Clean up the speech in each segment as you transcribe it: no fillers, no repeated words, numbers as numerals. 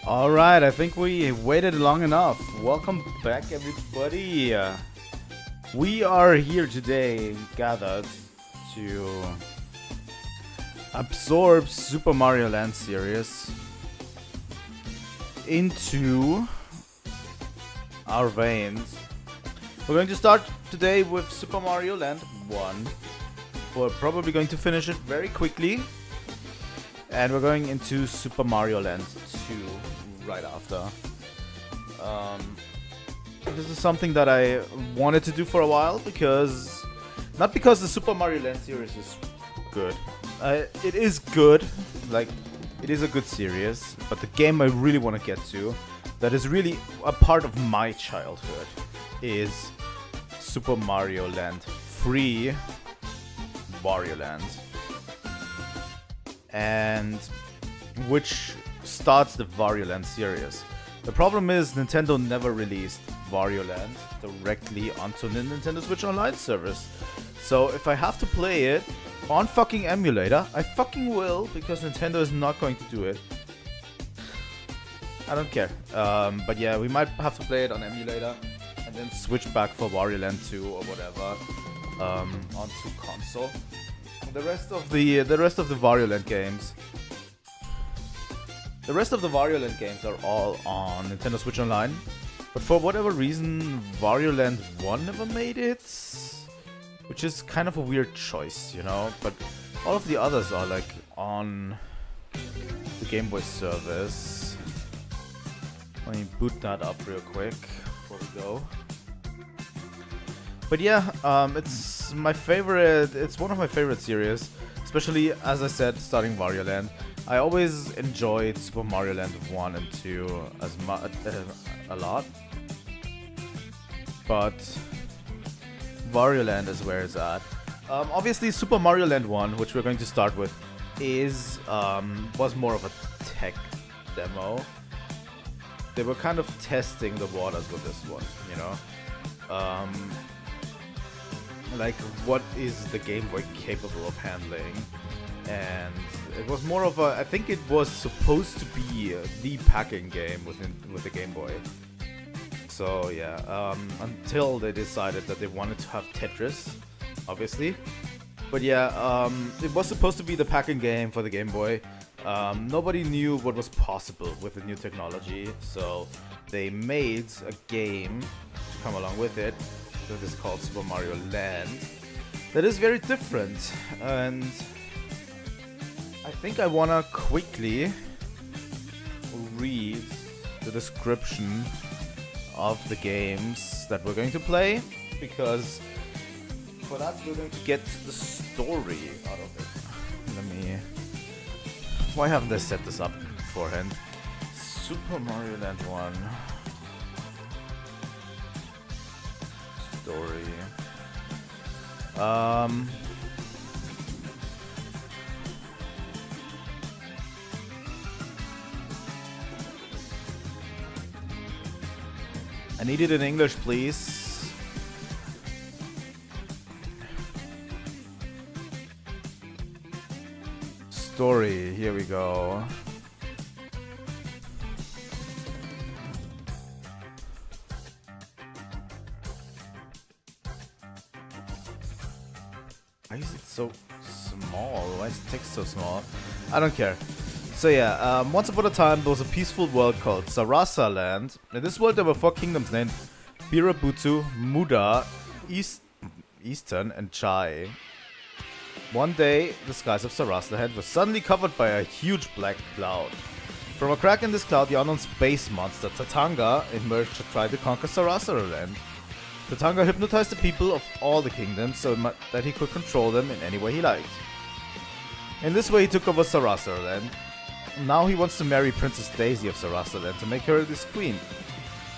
Alright, I think we waited long enough. Welcome back, everybody. We are here today gathered to absorb Super Mario Land series into our veins. We're going to start today with Super Mario Land 1. We're probably going to finish it very quickly. And we're going into Super Mario Land 2 right after. This is something that I wanted to do for a while because... Not because the Super Mario Land series is good. It is good, like, it is a good series, but the game I really want to get to, that is really a part of my childhood, is Super Mario Land 3 Wario Land. And which starts the Wario Land series. The problem is Nintendo never released Wario Land directly onto the Nintendo Switch Online service. So if I have to play it on fucking emulator, I fucking will, because Nintendo is not going to do it. I don't care. But yeah, we might have to play it on emulator and then switch back for Wario Land 2 or whatever onto console. The rest of the Wario Land games. The rest of the Wario Land games are all on Nintendo Switch Online. But for whatever reason, Wario Land 1 never made it. Which is kind of a weird choice, you know? But all of the others are like on the Game Boy service. Let me boot that up real quick before we go. But yeah, it's my favorite. It's one of my favorite series, especially as I said, starting Wario Land. I always enjoyed Super Mario Land 1 and 2 a lot, but Wario Land is where it's at. Obviously, Super Mario Land 1, which we're going to start with, was more of a tech demo. They were kind of testing the waters with this one, you know. Like, what is the Game Boy capable of handling? And it was more of a... I think it was supposed to be the packing game with the Game Boy. So yeah, until they decided that they wanted to have Tetris, obviously. But yeah, it was supposed to be the packing game for the Game Boy. Nobody knew what was possible with the new technology, so they made a game to come along with it that is called Super Mario Land that is very different. And I think I wanna quickly read the description of the games that we're going to play, because for that we're going to get the story out of it. Let me... Why haven't I set this up beforehand? Super Mario Land 1 story. I need it in English, please. Story, here we go. Why is it so small? Why is the text so small? I don't care. So yeah, once upon a time there was a peaceful world called Sarasa Land. In this world there were 4 kingdoms named Birabutu, Muda, Eastern and Chai. One day, the skies of Sarasa Land were suddenly covered by a huge black cloud. From a crack in this cloud, the unknown space monster Tatanga emerged to try to conquer Sarasa Land. Tatanga hypnotized the people of all the kingdoms so that he could control them in any way he liked. In this way he took over Sarasa Land. Now he wants to marry Princess Daisy of Sarasa Land to make her his queen.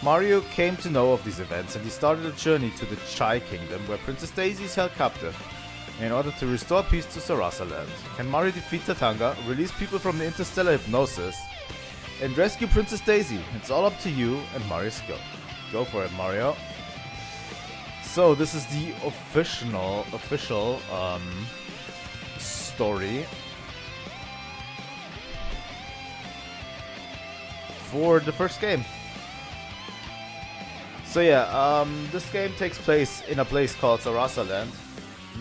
Mario came to know of these events and he started a journey to the Chai Kingdom where Princess Daisy is held captive in order to restore peace to Sarasa Land. Can Mario defeat Tatanga, release people from the interstellar hypnosis, and rescue Princess Daisy? It's all up to you and Mario's skill. Go for it, Mario. So this is the official story for the first game. So yeah, this game takes place in a place called Sarasa Land,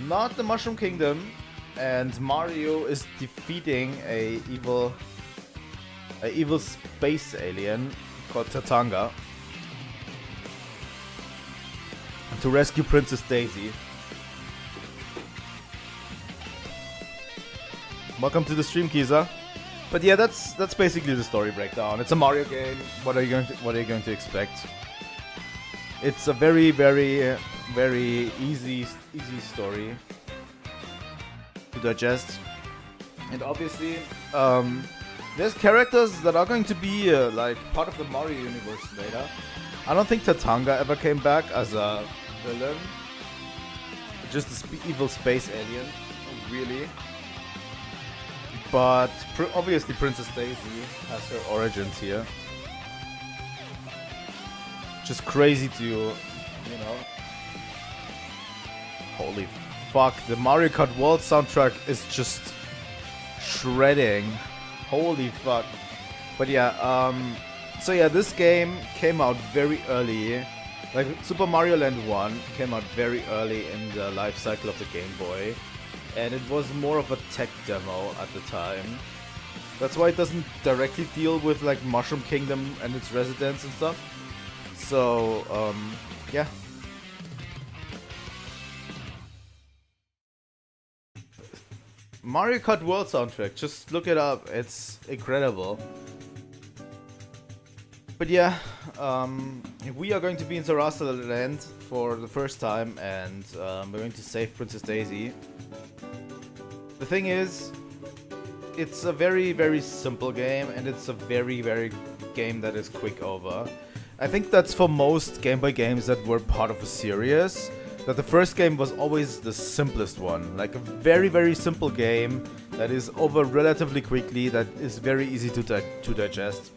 not the Mushroom Kingdom, and Mario is defeating a evil space alien called Tatanga to rescue Princess Daisy. Welcome to the stream, Kiza. But yeah, that's basically the story breakdown. It's a Mario game. What are you going to expect? It's a very easy story to digest, and obviously there's characters that are going to be like part of the Mario universe later. I don't think Tatanga ever came back as a villain, just an evil space alien, really. But obviously Princess Daisy has her origins here. Just crazy to, you know. Holy fuck, the Mario Kart World soundtrack is just shredding. Holy fuck. But yeah, so yeah, this game came out very early. Like, Super Mario Land 1 came out very early in the life cycle of the Game Boy. And it was more of a tech demo at the time. That's why it doesn't directly deal with like Mushroom Kingdom and its residents and stuff. So, yeah. Mario Kart World soundtrack, just look it up, it's incredible. But yeah, we are going to be in Sarasa Land for the first time, and we're going to save Princess Daisy. The thing is, it's a very simple game, and it's a very game that is quick over. I think that's for most Game Boy games that were part of a series, that the first game was always the simplest one. Like a very simple game that is over relatively quickly, that is very easy to digest.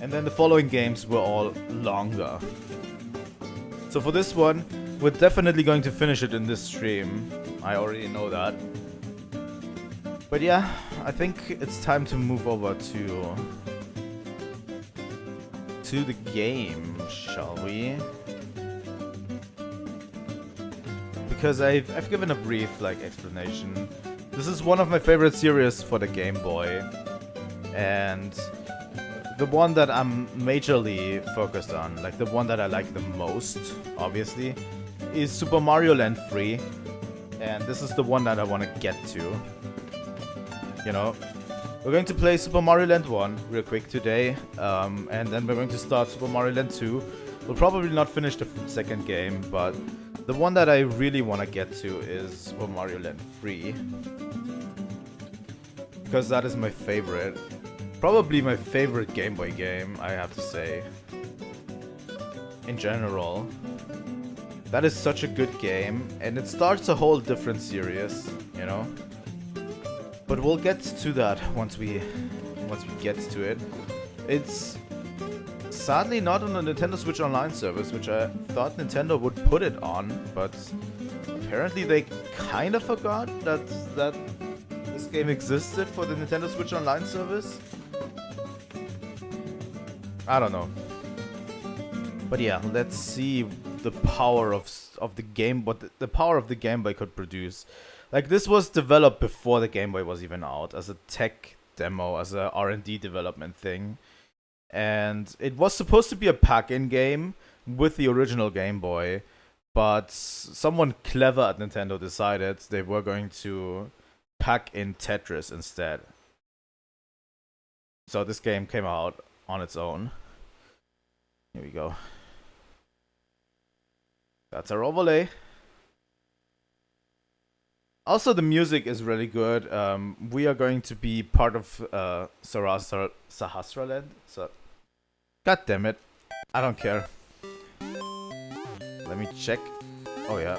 And then the following games were all longer. So for this one, we're definitely going to finish it in this stream. I already know that. But yeah, I think it's time to move over to the game, shall we? Because I've given a brief explanation. This is one of my favorite series for the Game Boy, and the one that I'm majorly focused on, like the one that I like the most, obviously, is Super Mario Land 3, and this is the one that I want to get to. You know, we're going to play Super Mario Land 1 real quick today, and then we're going to start Super Mario Land 2. We'll probably not finish the second game, but the one that I really want to get to is Super Mario Land 3. Because that is my favorite. Probably my favorite Game Boy game, I have to say. In general. That is such a good game, and it starts a whole different series, you know? But we'll get to that once we get to it. It's sadly not on the Nintendo Switch Online service, which I thought Nintendo would put it on, but apparently they kind of forgot that this game existed for the Nintendo Switch Online service. I don't know. But yeah, let's see the power of the game, what the power of the Game Boy could produce. Like, this was developed before the Game Boy was even out, as a tech demo, as a R&D development thing. And it was supposed to be a pack-in game with the original Game Boy, but someone clever at Nintendo decided they were going to pack in Tetris instead. So this game came out on its own. Here we go. That's our overlay. Also, the music is really good. We are going to be part of Sahasraland. So, God damn it. I don't care. Let me check. Oh, yeah.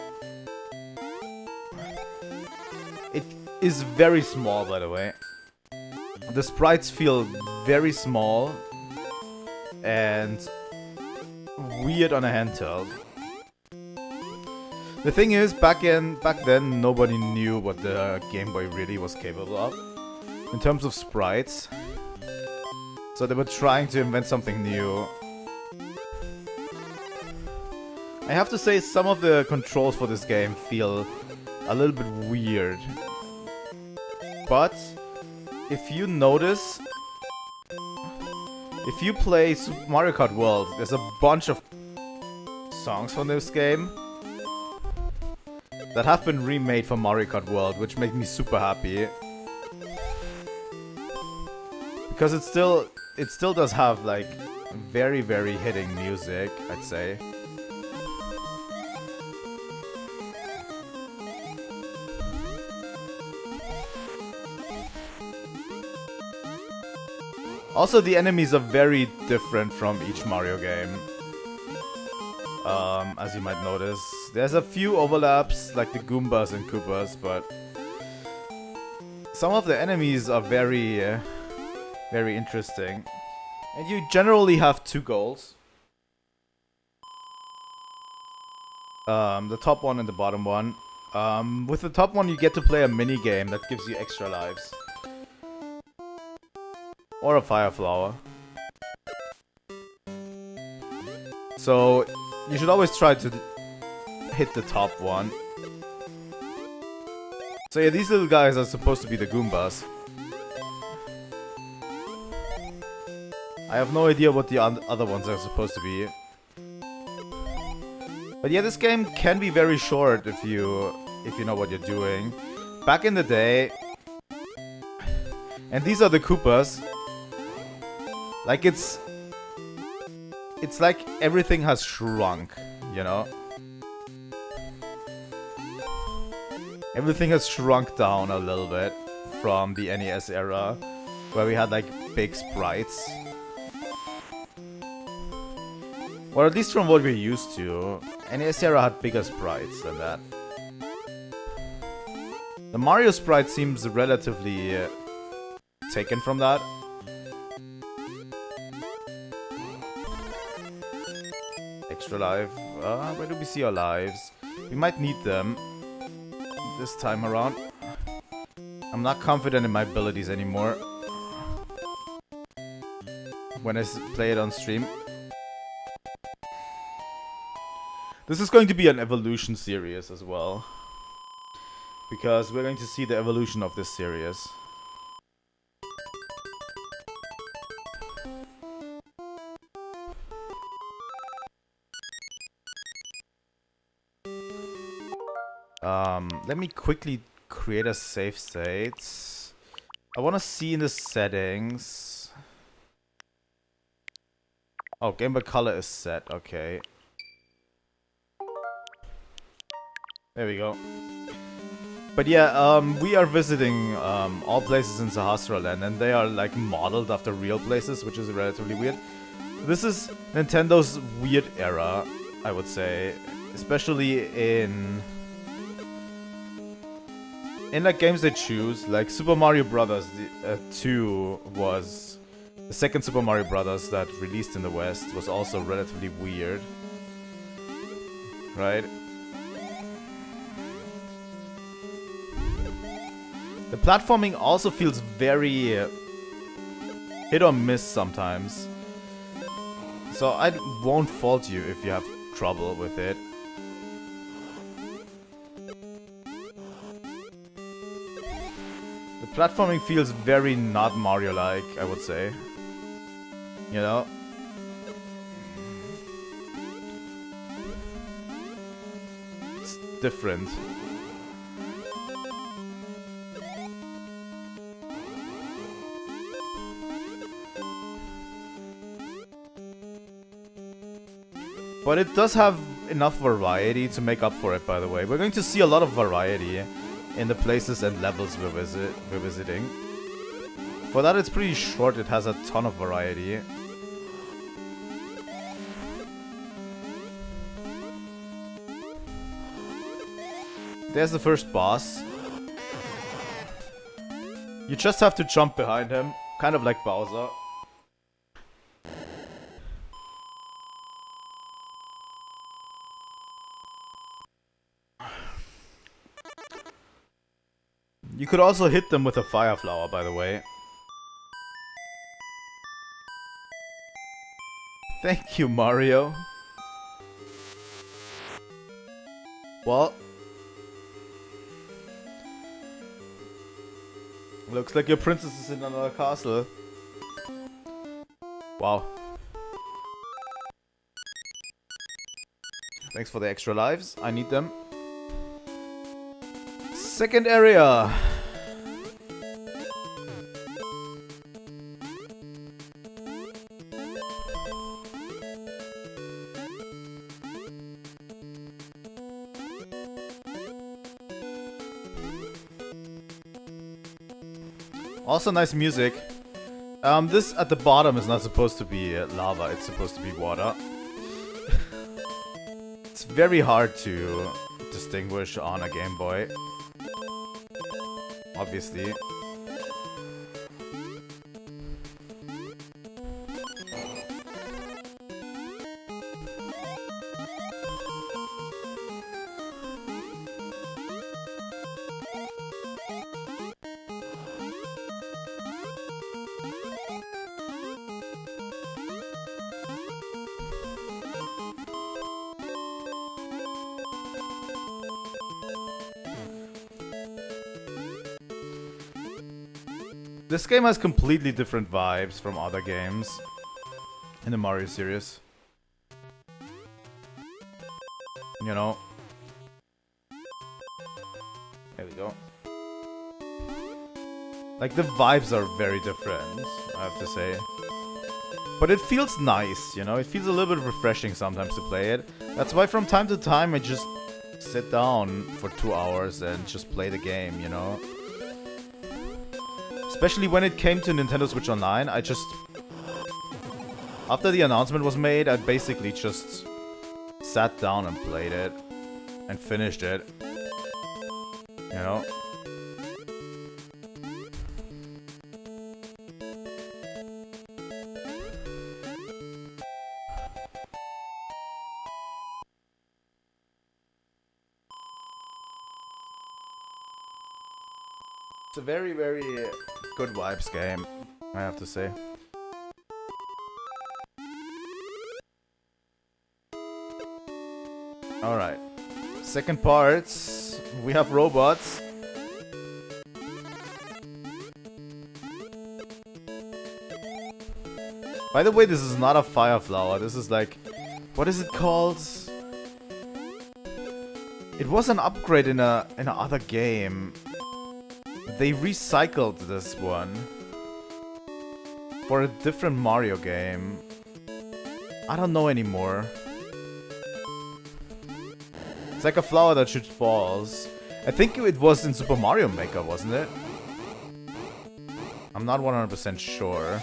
It is very small, by the way. The sprites feel very small and weird on a handheld. The thing is, back then, nobody knew what the Game Boy really was capable of in terms of sprites. So they were trying to invent something new. I have to say, some of the controls for this game feel a little bit weird. But if you notice, if you play Super Mario Kart World, there's a bunch of songs from this game that have been remade for Mario Kart World, which make me super happy. Because it still does have like very, very hitting music, I'd say. Also, the enemies are very different from each Mario game. As you might notice. There's a few overlaps, like the Goombas and Koopas, but some of the enemies are very, very interesting. And you generally have two goals. The top one and the bottom one. With the top one, you get to play a mini game that gives you extra lives. Or a fire flower. So, you should always try to hit the top one. So yeah, these little guys are supposed to be the Goombas. I have no idea what the other ones are supposed to be. But yeah, this game can be very short if you know what you're doing. Back in the day... And these are the Koopas. Like, it's like everything has shrunk, you know? Everything has shrunk down a little bit from the NES era, where we had like big sprites. Or at least from what we're used to. NES era had bigger sprites than that. The Mario sprite seems relatively taken from that. Extra life. Where do we see our lives? We might need them this time around. I'm not confident in my abilities anymore when I play it on stream. This is going to be an evolution series as well, because we're going to see the evolution of this series. Let me quickly create a save state. I want to see in the settings. Oh, Game Boy Color is set. Okay. There we go. But yeah, we are visiting all places in Sahasra Land, and they are like modeled after real places, which is relatively weird. This is Nintendo's weird era, I would say, especially in like games they choose. Like Super Mario Brothers 2 was the second Super Mario Brothers that released in the West, was also relatively weird, right? The platforming also feels very hit or miss sometimes. So I won't fault you if you have trouble with it. The platforming feels very not Mario-like, I would say. You know? It's different. But it does have enough variety to make up for it, by the way. We're going to see a lot of variety in the places and levels we're visiting. For that, it's pretty short. It has a ton of variety. There's the first boss. You just have to jump behind him, kind of like Bowser. You could also hit them with a fire flower, by the way. Thank you, Mario. Well, looks like your princess is in another castle. Wow. Thanks for the extra lives. I need them. Second area. Also nice music. This at the bottom is not supposed to be lava, it's supposed to be water. It's very hard to distinguish on a Game Boy. Obviously. This game has completely different vibes from other games in the Mario series. You know? There we go. Like, the vibes are very different, I have to say. But it feels nice, you know? It feels a little bit refreshing sometimes to play it. That's why from time to time I just sit down for 2 hours and just play the game, you know? Especially when it came to Nintendo Switch Online, I just... After the announcement was made, I basically just sat down and played it. And finished it. You know? It's a very, very good vibes game, I have to say. Alright. Second part, we have robots. By the way, this is not a fire flower, this is like... What is it called? It was an upgrade in a other game. They recycled this one for a different Mario game. I don't know anymore. It's like a flower that shoots balls. I think it was in Super Mario Maker, wasn't it? I'm not 100% sure.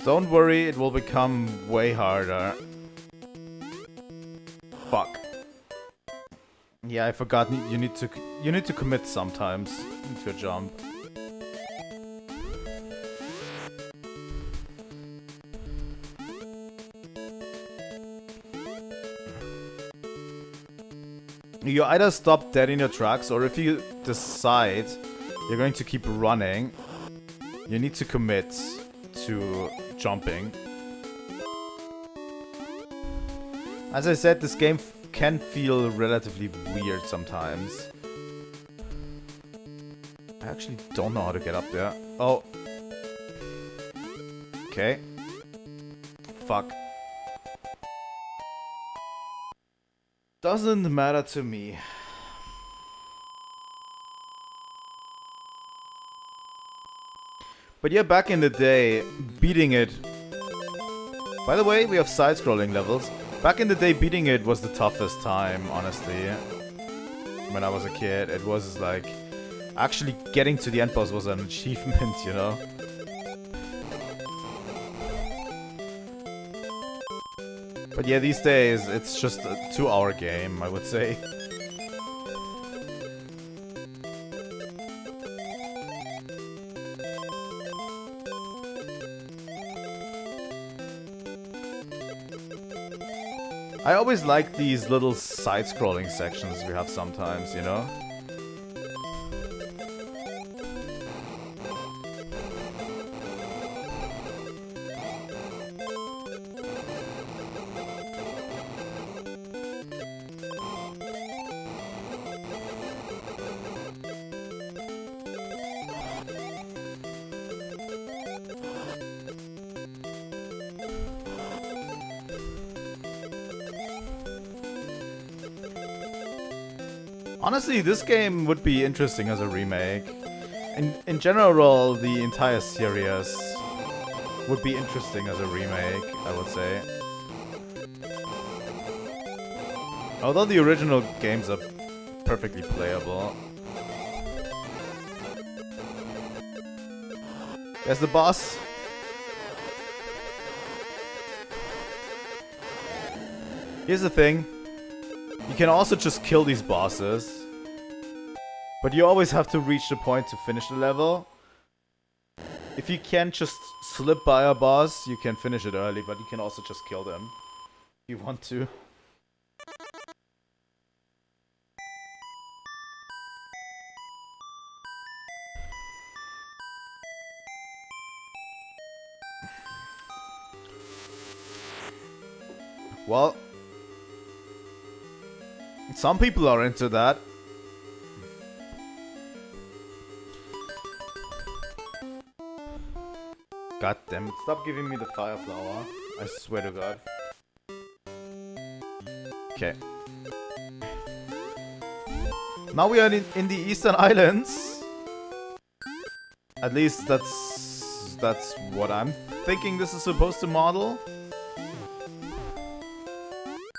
Don't worry, it will become way harder. Fuck. Yeah, I forgot. You need to commit sometimes into a jump. You either stop dead in your tracks, or if you decide you're going to keep running, you need to commit to jumping. As I said, this game can feel relatively weird sometimes. I actually don't know how to get up there. Oh. Okay. Fuck. Doesn't matter to me. But yeah, back in the day, beating it... By the way, we have side-scrolling levels. Back in the day, beating it was the toughest time, honestly. When I was a kid, it was like... Actually getting to the end boss was an achievement, you know? But yeah, these days, it's just a 2-hour game, I would say. I always like these little side-scrolling sections we have sometimes, you know? Honestly, this game would be interesting as a remake. In general, the entire series would be interesting as a remake, I would say. Although the original games are perfectly playable. There's the boss. Here's the thing. You can also just kill these bosses. But you always have to reach the point to finish the level. If you can just slip by a boss, you can finish it early, but you can also just kill them if you want to. Well, some people are into that. God damn it, stop giving me the fire flower. I swear to God. Okay. Now we are in the Eastern Islands. At least that's what I'm thinking this is supposed to model.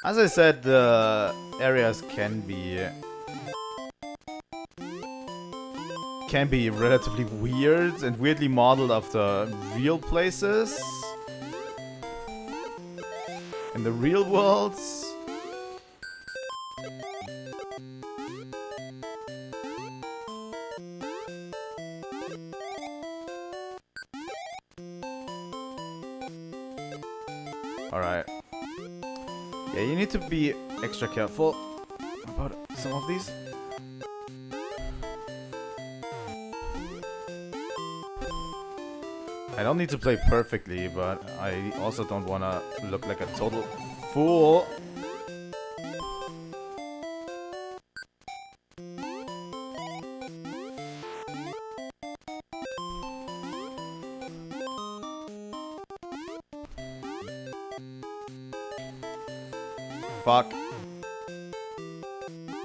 As I said, the areas can be relatively weird and weirdly modeled after real places in the real worlds. Alright. Yeah, you need to be extra careful about some of these. I don't need to play perfectly, but I also don't want to look like a total fool. Fuck.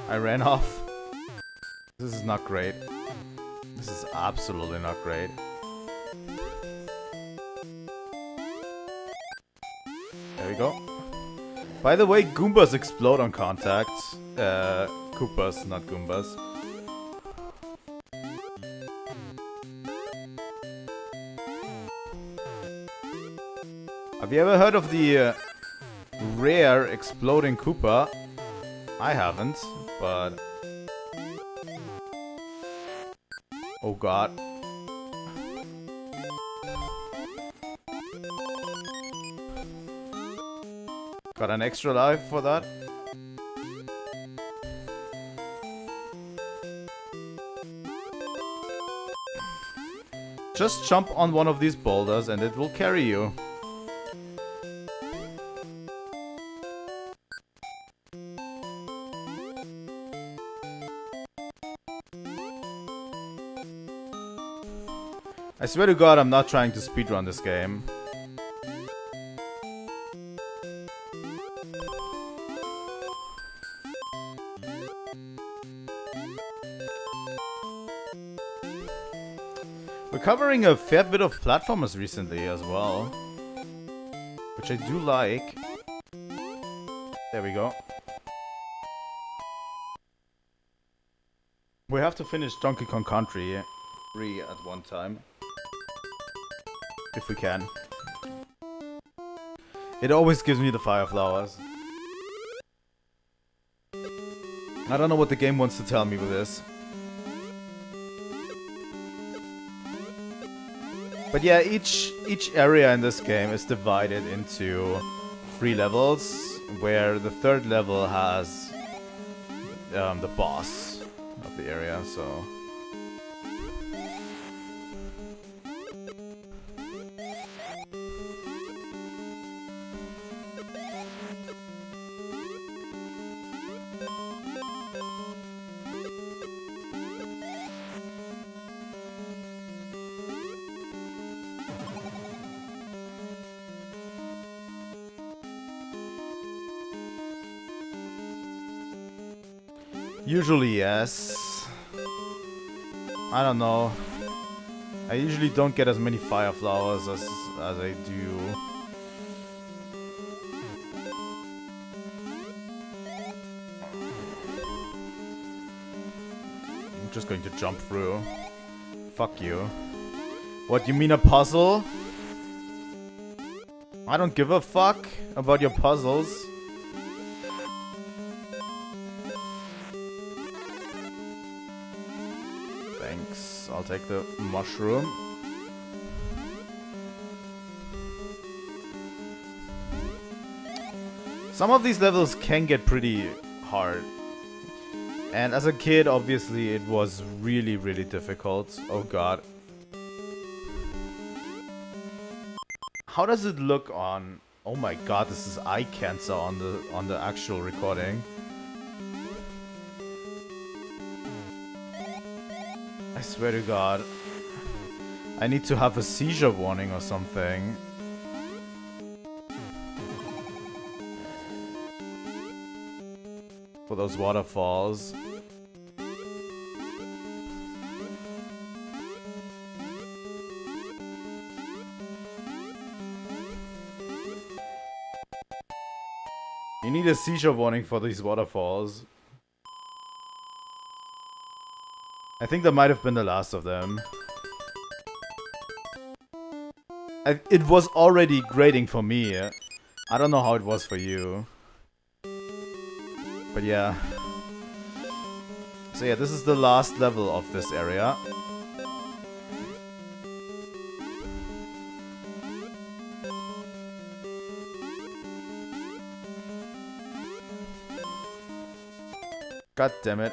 I ran off. This is not great. This is absolutely not great. There we go. By the way, Goombas explode on contact. Koopas, not Goombas. Have you ever heard of the rare exploding Koopa? I haven't, but... Oh god. Got an extra life for that. Just jump on one of these boulders and it will carry you. I swear to God, I'm not trying to speedrun this game. We're covering a fair bit of platformers recently as well, which I do like. There we go. We have to finish Donkey Kong Country 3 at one time. If we can. It always gives me the fire flowers. I don't know what the game wants to tell me with this. But yeah, each area in this game is divided into 3 levels. where the third level has the boss of the area, so... Usually, yes. I don't know. I usually don't get as many fire flowers as I do. I'm just going to jump through. Fuck you. What, you mean a puzzle? I don't give a fuck about your puzzles. Thanks. I'll take the mushroom. Some of these levels can get pretty hard. And as a kid, obviously, it was really, really difficult. Oh god. How does it look on... Oh my god, this is eye cancer on the actual recording. I swear to god. I need to have a seizure warning or something. For those waterfalls. You need a seizure warning for these waterfalls. I think that might have been the last of them. It was already grating for me. I don't know how it was for you. But yeah. So yeah, this is the last level of this area. God damn it.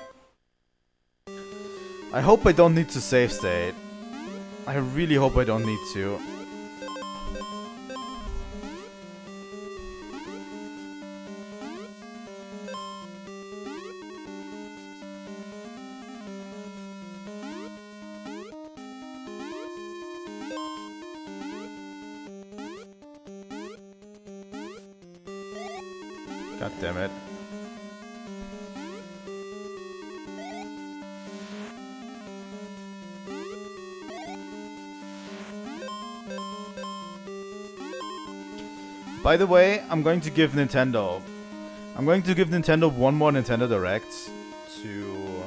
I hope I don't need to save state. I really hope I don't need to. God damn it. By the way, I'm going to give Nintendo one more Nintendo Direct to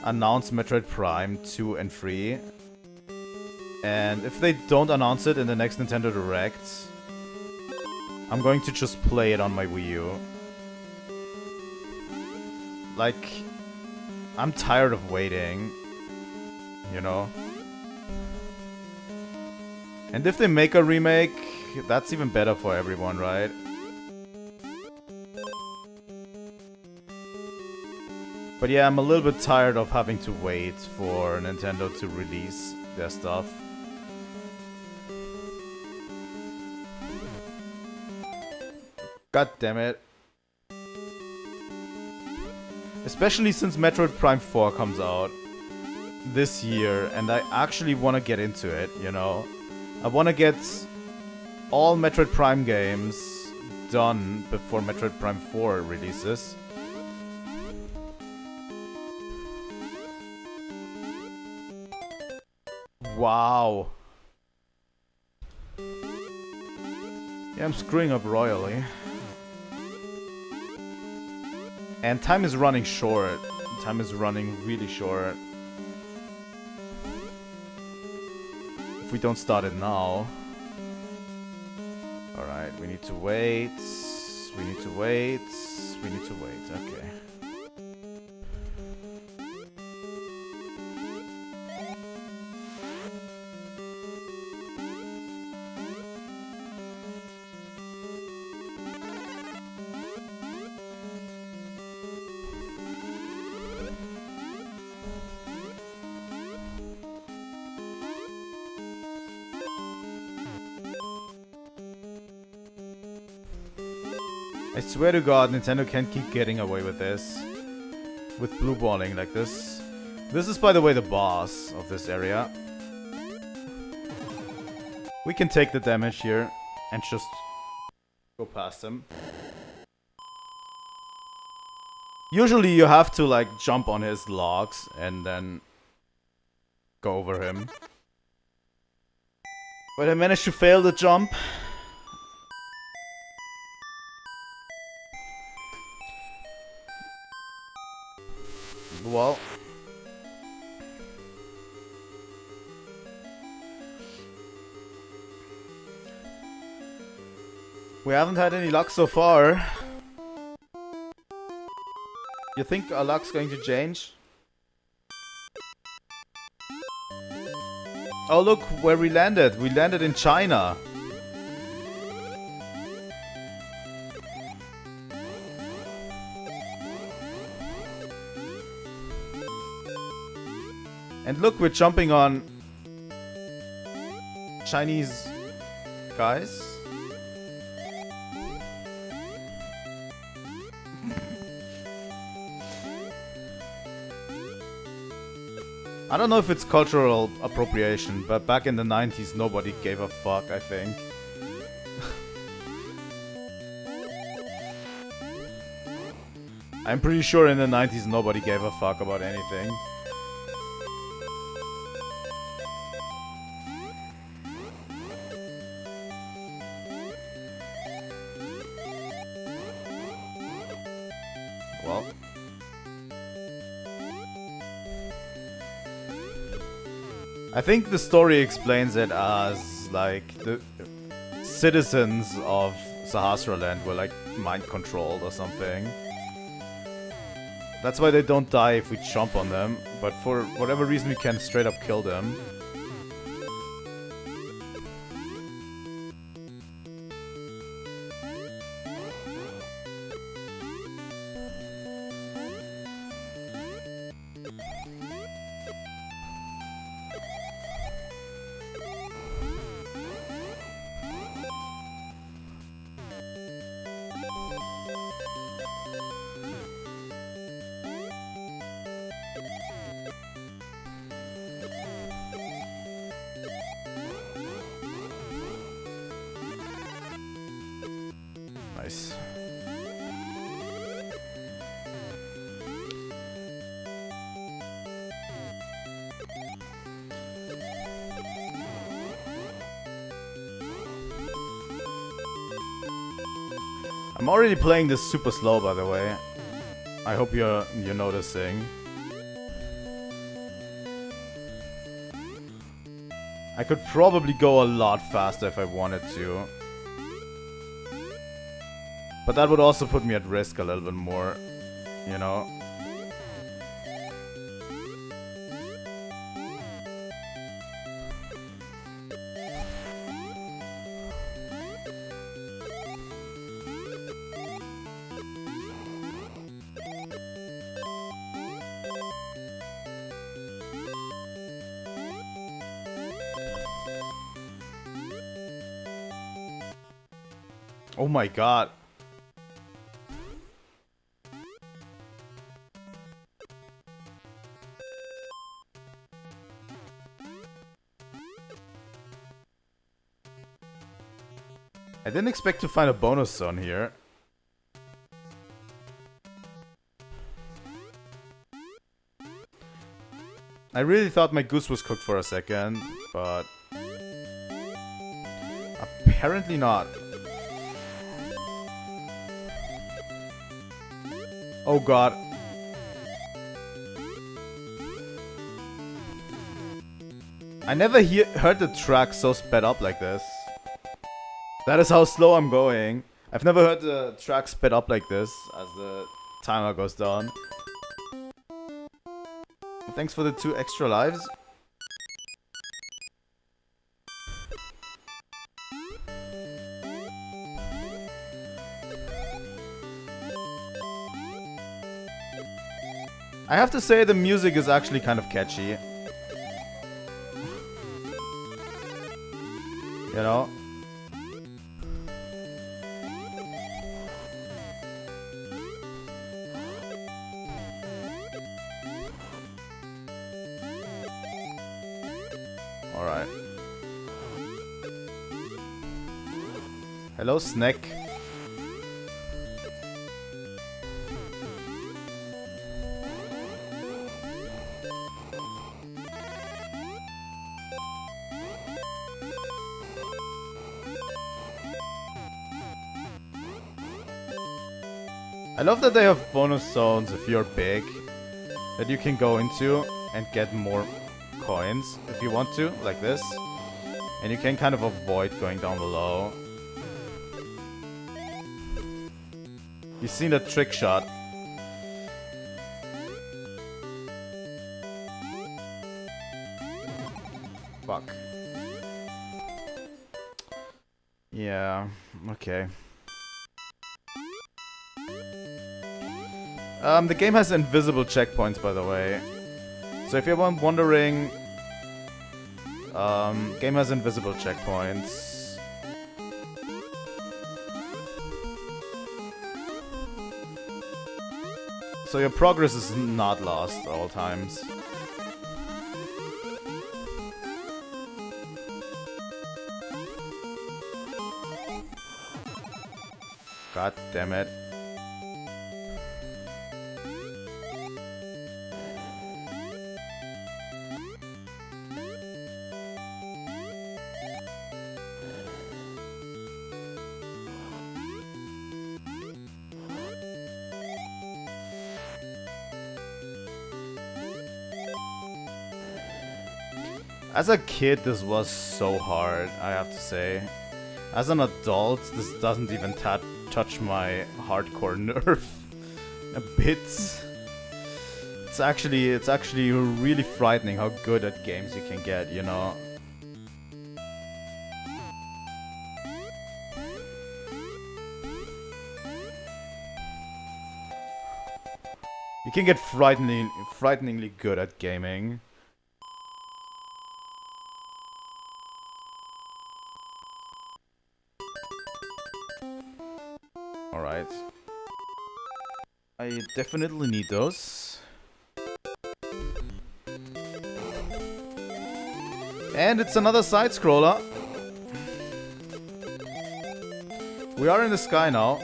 announce Metroid Prime 2 and 3. And if they don't announce it in the next Nintendo Direct, I'm going to just play it on my Wii U. Like, I'm tired of waiting, you know? And if they make a remake, that's even better for everyone, right? But yeah, I'm a little bit tired of having to wait for Nintendo to release their stuff. God damn it. Especially since Metroid Prime 4 comes out this year, and I actually want to get into it, you know? I want to get all Metroid Prime games done before Metroid Prime 4 releases. Wow. Yeah, I'm screwing up royally. And time is running short. Time is running really short. If we don't start it now. Alright, we need to wait. We need to wait. We need to wait. Okay. I swear to God, Nintendo can't keep getting away with this. With blue balling like this. This is, by the way, the boss of this area. We can take the damage here and just go past him. Usually you have to like jump on his logs and then go over him. But I managed to fail the jump. Well. We haven't had any luck so far. You think our luck's going to change? Oh look where we landed. We landed in China. And look, we're jumping on Chinese guys. I don't know if it's cultural appropriation, but back in the 90s nobody gave a fuck, I think. I'm pretty sure in the 90s nobody gave a fuck about anything. Well. I think the story explains it as, like, the citizens of Sahasrarland were, like, mind-controlled or something. That's why they don't die if we jump on them, but for whatever reason we can straight up kill them. Nice. I'm already playing this super slow, by the way. I hope you're noticing. I could probably go a lot faster if I wanted to. But that would also put me at risk a little bit more, you know? Oh my god. I didn't expect to find a bonus zone here. I really thought my goose was cooked for a second, but apparently not. Oh god. I never heard the track so sped up like this. That is how slow I'm going. I've never heard the track sped up like this as the timer goes down. Thanks for the 2 extra lives. I have to say the music is actually kind of catchy. You know? Hello, Snack. I love that they have bonus zones if you're big that you can go into and get more coins if you want to, like this. And you can kind of avoid going down below. You've seen the trick shot. Fuck. Yeah, okay. The game has invisible checkpoints, by the way. So if you're wondering, game has invisible checkpoints. So your progress is not lost at all times. God damn it. As a kid, this was so hard, I have to say. As an adult, this doesn't even touch my hardcore nerve a bit. It's actually really frightening how good at games you can get, you know. You can get frighteningly good at gaming. Alright. I definitely need those. And it's another side-scroller. We are in the sky now.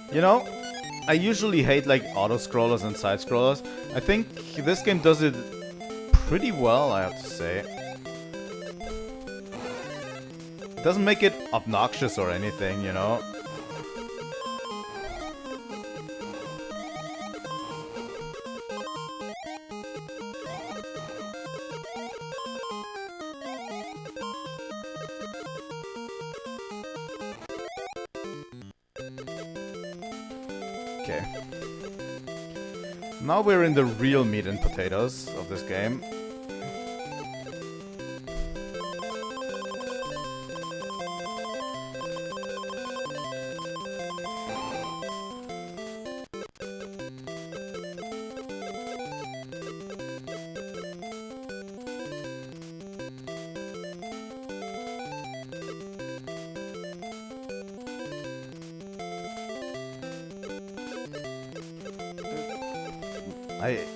You know, I usually hate like auto-scrollers and side-scrollers. I think this game does it pretty well, I have to say. It doesn't make it obnoxious or anything, you know. Okay. Now we're in the real meat and potatoes of this game.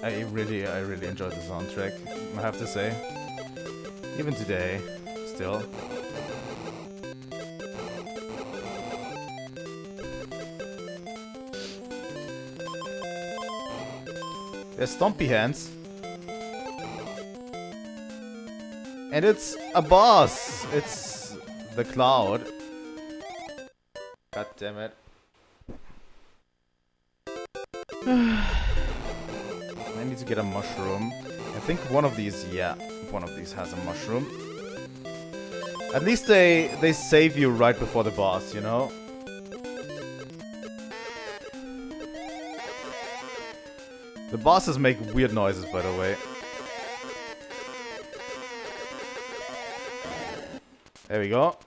I really enjoyed the soundtrack, I have to say. Even today, still. There's Stompy Hands. And it's a boss! It's the Cloud. God damn it. I need to get a mushroom. I think one of these, yeah, one of these has a mushroom. At least they save you right before the boss, you know? The bosses make weird noises, by the way. There we go.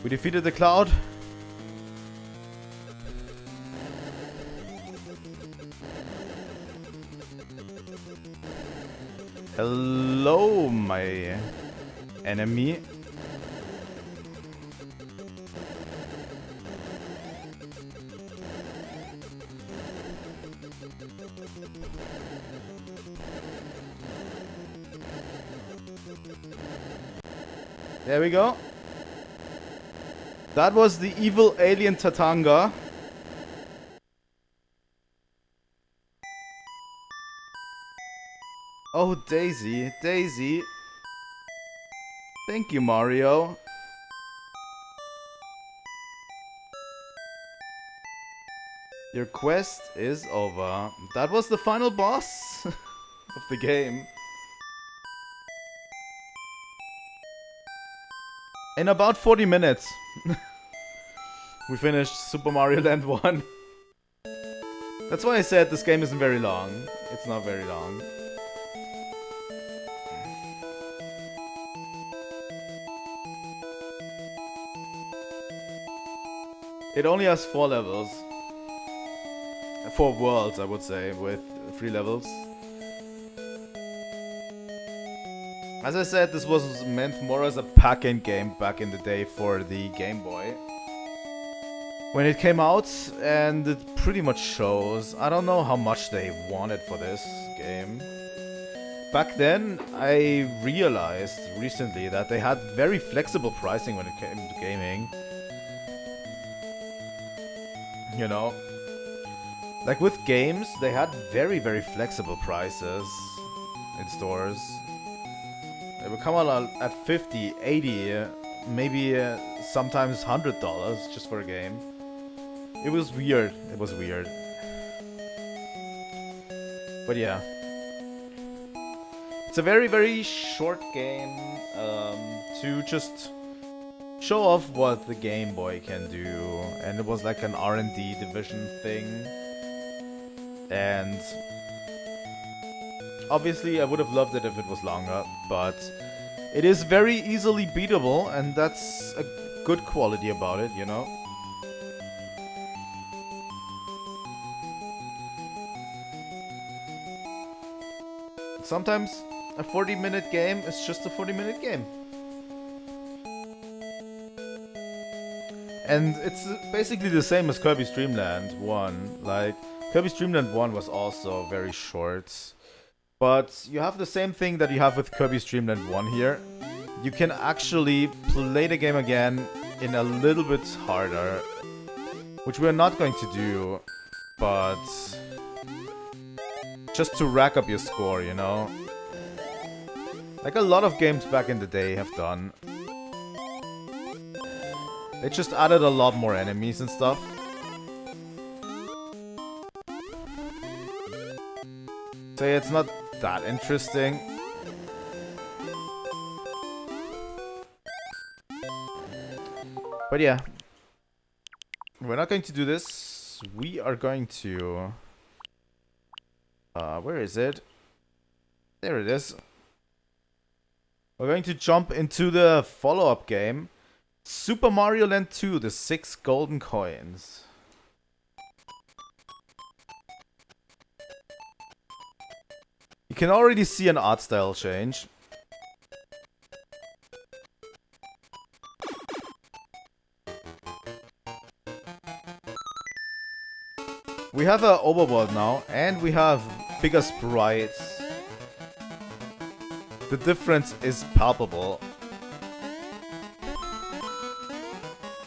We defeated the Cloud. Hello, my enemy. There we go. That was the evil alien Tatanga. Oh, Daisy, Daisy. Thank you, Mario. Your quest is over. That was the final boss of the game. In about 40 minutes, we finished Super Mario Land 1. That's why I said this game isn't very long. It's not very long. It only has 4 levels. 4 worlds, I would say, with 3 levels. As I said, this was meant more as a pack-in game back in the day for the Game Boy. When it came out, and it pretty much shows. I don't know how much they wanted for this game. Back then, I realized recently that they had very flexible pricing when it came to gaming. You know? Like with games, they had very, very flexible prices in stores. They would come out at 50, 80, maybe sometimes $100 just for a game. It was weird. It was weird. But yeah. It's a very, very short game to just show off what the Game Boy can do. And it was like an R&D division thing. And obviously I would have loved it if it was longer, but it is very easily beatable, and that's a good quality about it, you know? Sometimes a 40-minute game is just a 40-minute game. And it's basically the same as Kirby's Dream Land 1. Like, Kirby's Dream Land 1 was also very short. But you have the same thing that you have with Kirby's Dream Land 1 here. You can actually play the game again in a little bit harder. Which we're not going to do. But just to rack up your score, you know? Like a lot of games back in the day have done. They just added a lot more enemies and stuff. So yeah, it's not that interesting. But yeah. We're not going to do this. We are going to... where is it? There it is. We're going to jump into the follow-up game. Super Mario Land 2, the 6 golden coins. You can already see an art style change. We have an overworld now, and we have bigger sprites. The difference is palpable.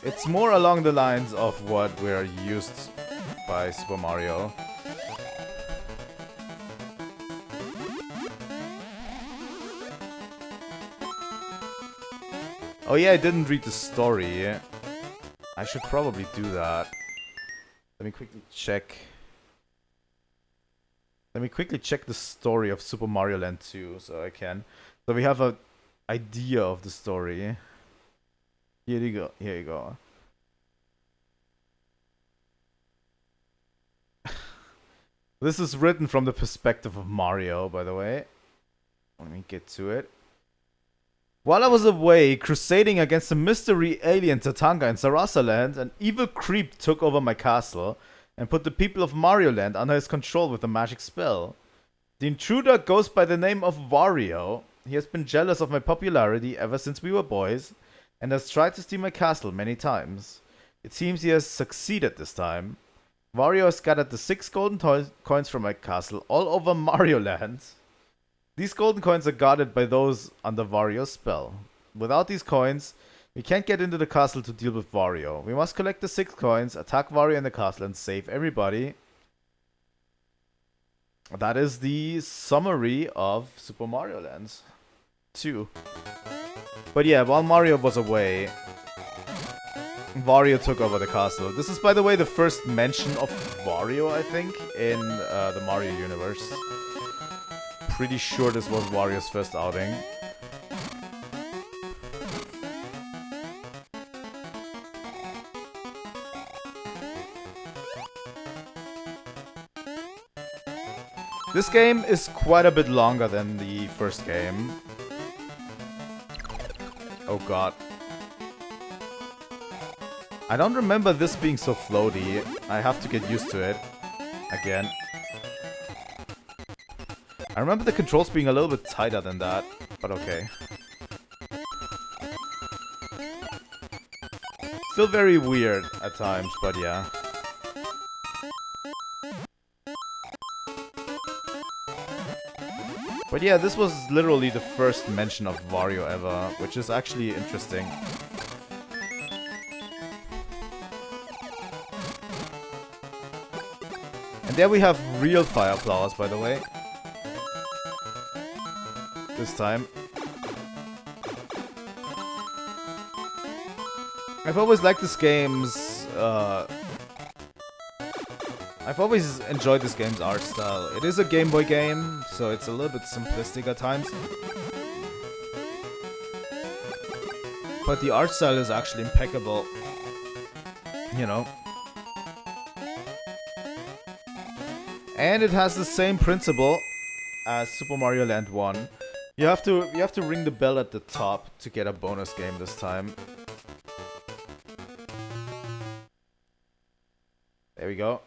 It's more along the lines of what we're used by Super Mario. Oh yeah, I didn't read the story. I should probably do that. Let me quickly check. Let me quickly check the story of Super Mario Land 2 so I can. So we have an idea of the story. Here you go. Here you go. This is written from the perspective of Mario, by the way. Let me get to it. While I was away crusading against a mystery alien Tatanga in Sarasa Land, an evil creep took over my castle and put the people of Mario Land under his control with a magic spell. The intruder goes by the name of Wario. He has been jealous of my popularity ever since we were boys, and has tried to steal my castle many times. It seems he has succeeded this time. Wario has scattered the 6 golden coins from my castle all over Mario Land. These golden coins are guarded by those under Wario's spell. Without these coins, we can't get into the castle to deal with Wario. We must collect the 6 coins, attack Wario in the castle, and save everybody. That is the summary of Super Mario Land 2. But yeah, while Mario was away, Wario took over the castle. This is, by the way, the first mention of Wario, I think, in the Mario universe. Pretty sure this was Wario's first outing. This game is quite a bit longer than the first game. Oh god. I don't remember this being so floaty. I have to get used to it. Again. I remember the controls being a little bit tighter than that, but okay. Still very weird at times, but yeah. But yeah, this was literally the first mention of Wario ever, which is actually interesting. And there we have real fire flowers, by the way. This time. I've always liked this game's, I've always enjoyed this game's art style. It is a Game Boy game, so it's a little bit simplistic at times. But the art style is actually impeccable. You know. And it has the same principle as Super Mario Land 1. You have to ring the bell at the top to get a bonus game this time. There we go.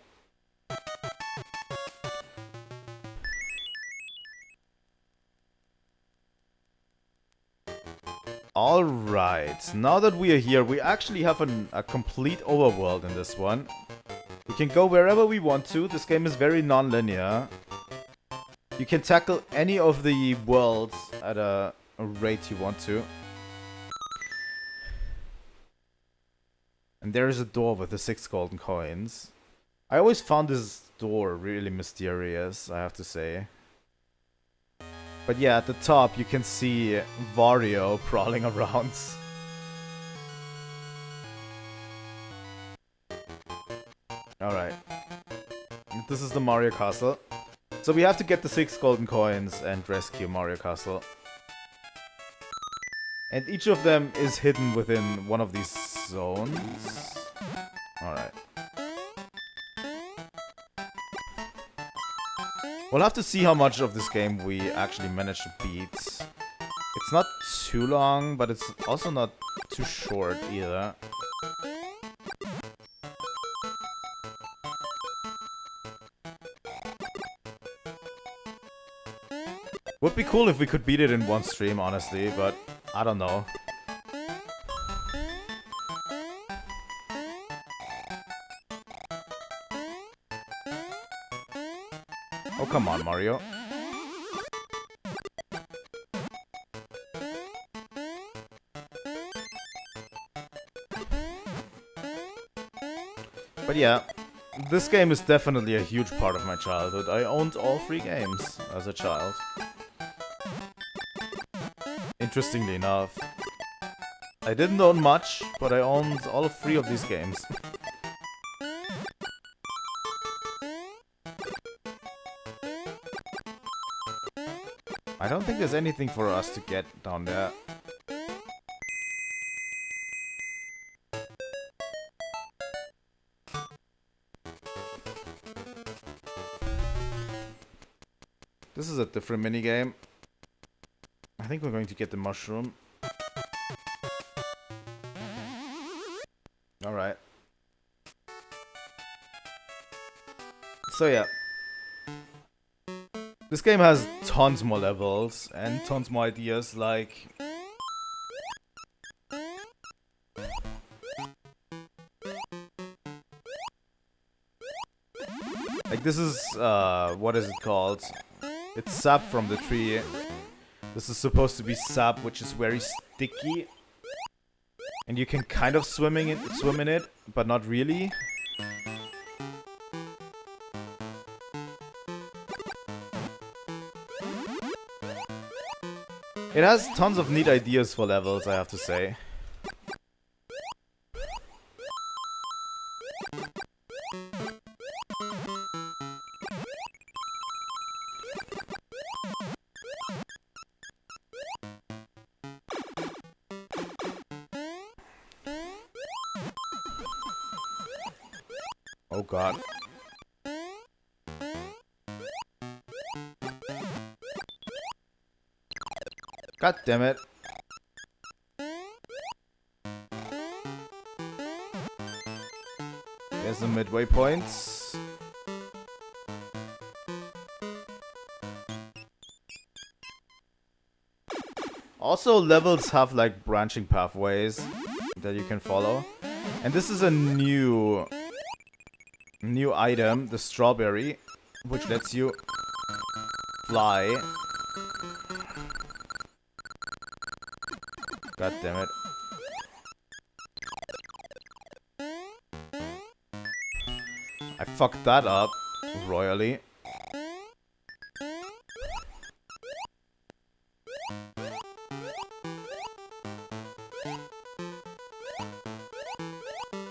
Alright, now that we are here, we actually have a complete overworld in this one. We can go wherever we want to. This game is very non-linear. You can tackle any of the worlds at a rate you want to. And there is a door with the 6 golden coins. I always found this door really mysterious, I have to say. But yeah, at the top you can see Wario crawling around. Alright. This is the Mario Castle. So we have to get the 6 golden coins and rescue Mario Castle. And each of them is hidden within one of these zones. Alright. We'll have to see how much of this game we actually manage to beat. It's not too long, but it's also not too short either. Would be cool if we could beat it in one stream, honestly, but I don't know. Oh, come on, Mario. But yeah, this game is definitely a huge part of my childhood. I owned all 3 games as a child. Interestingly enough. I didn't own much, but I owned all 3 of these games. I don't think there's anything for us to get down there. This is a different minigame. I think we're going to get the mushroom. Alright. So yeah. This game has tons more levels and tons more ideas, like... Like this is, what is it called? It's sap from the tree. This is supposed to be sap, which is very sticky. And you can kind of swim in it, but not really. It has tons of neat ideas for levels, I have to say. Oh god. God damn it. There's the midway points. Also, levels have like branching pathways that you can follow. And this is a new item, the strawberry, which lets you fly. God damn it. I fucked that up royally.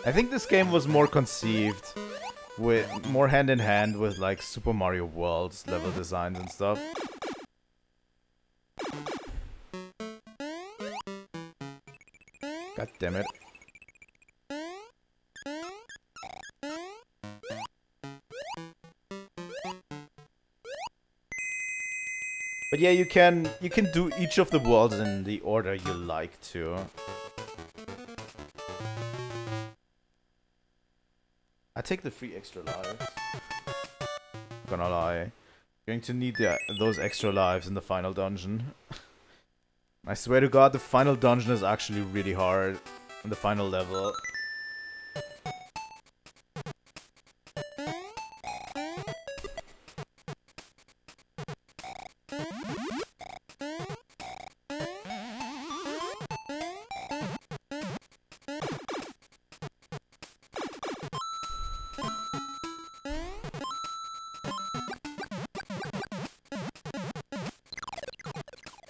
I think this game was more conceived with more hand in hand with like Super Mario World's level designs and stuff. God damn it. But yeah, you can do each of the worlds in the order you like to. I take the free extra lives. Gonna lie. Going to need those extra lives in the final dungeon. I swear to god, the final dungeon is actually really hard. On the final level.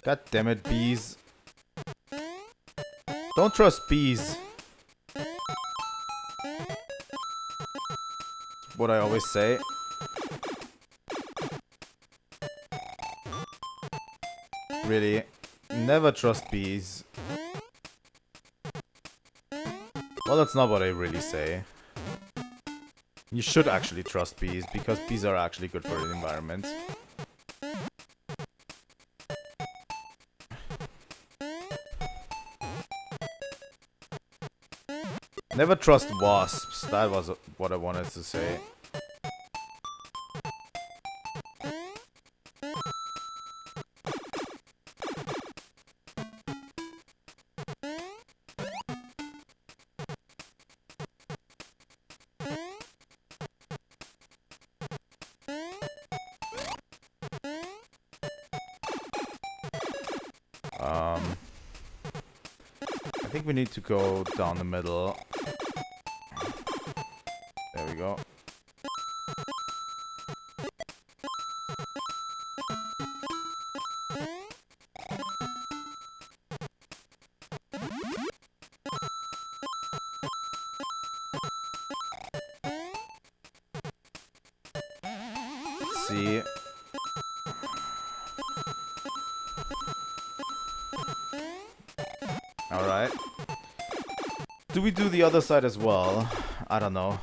God damn it, bees. Don't trust bees. That's what I always say. Really, never trust bees. Well, that's not what I really say. You should actually trust bees, because bees are actually good for the environment. Never trust wasps. That was what I wanted to say. I think we need to go down the middle. There we go. Let's see. Alright. Do we do the other side as well? I don't know.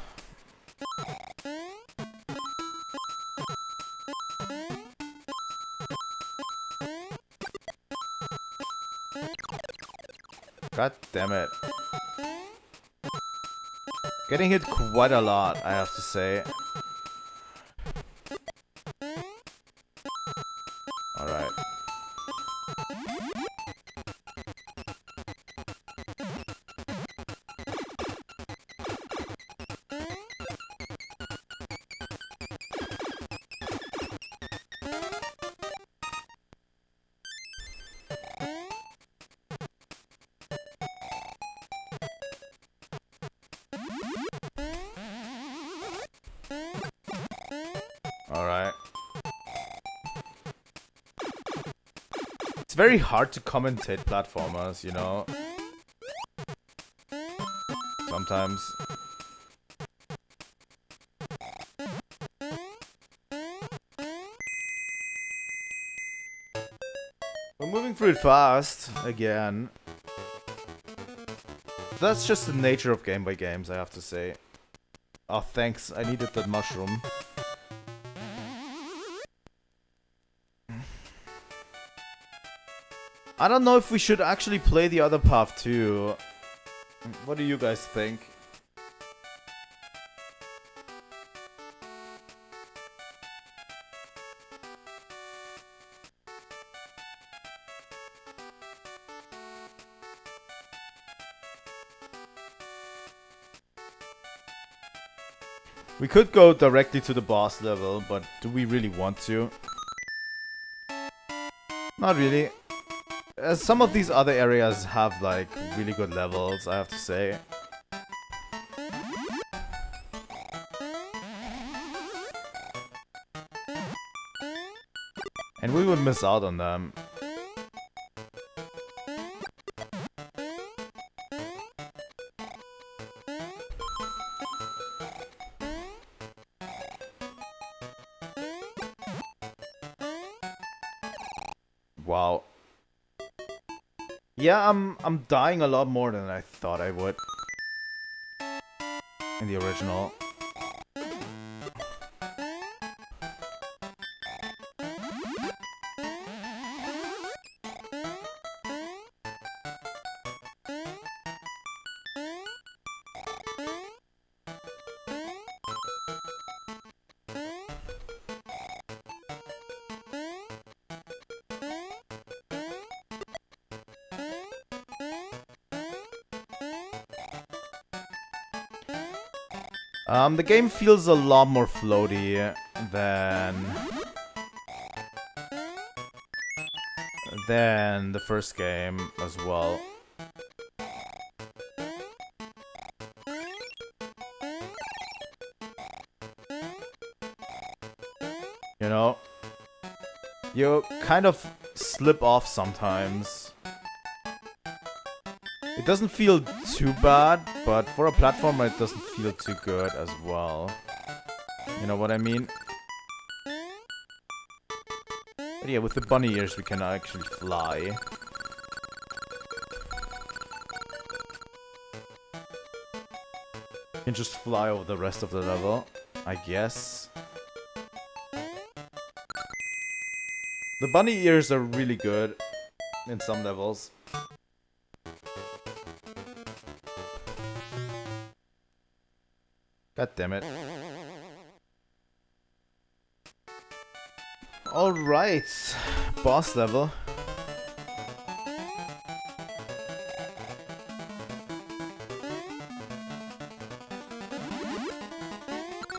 God damn it. Getting hit quite a lot, I have to say. Alright. It's very hard to commentate platformers, you know? Sometimes. We're moving through it fast, again. That's just the nature of Game Boy games, I have to say. Oh, thanks. I needed that mushroom. I don't know if we should actually play the other path too. What do you guys think? We could go directly to the boss level, but do we really want to? Not really. Some of these other areas have like really good levels, I have to say. And we would miss out on them. Wow. Yeah, I'm dying a lot more than I thought I would in the original. The game feels a lot more floaty than the first game as well. You know, you kind of slip off sometimes. It doesn't feel too bad, but for a platformer it doesn't feel too good as well. You know what I mean? But yeah, with the bunny ears we can actually fly. You can just fly over the rest of the level, I guess. The bunny ears are really good in some levels. God damn it. Alright. Boss level.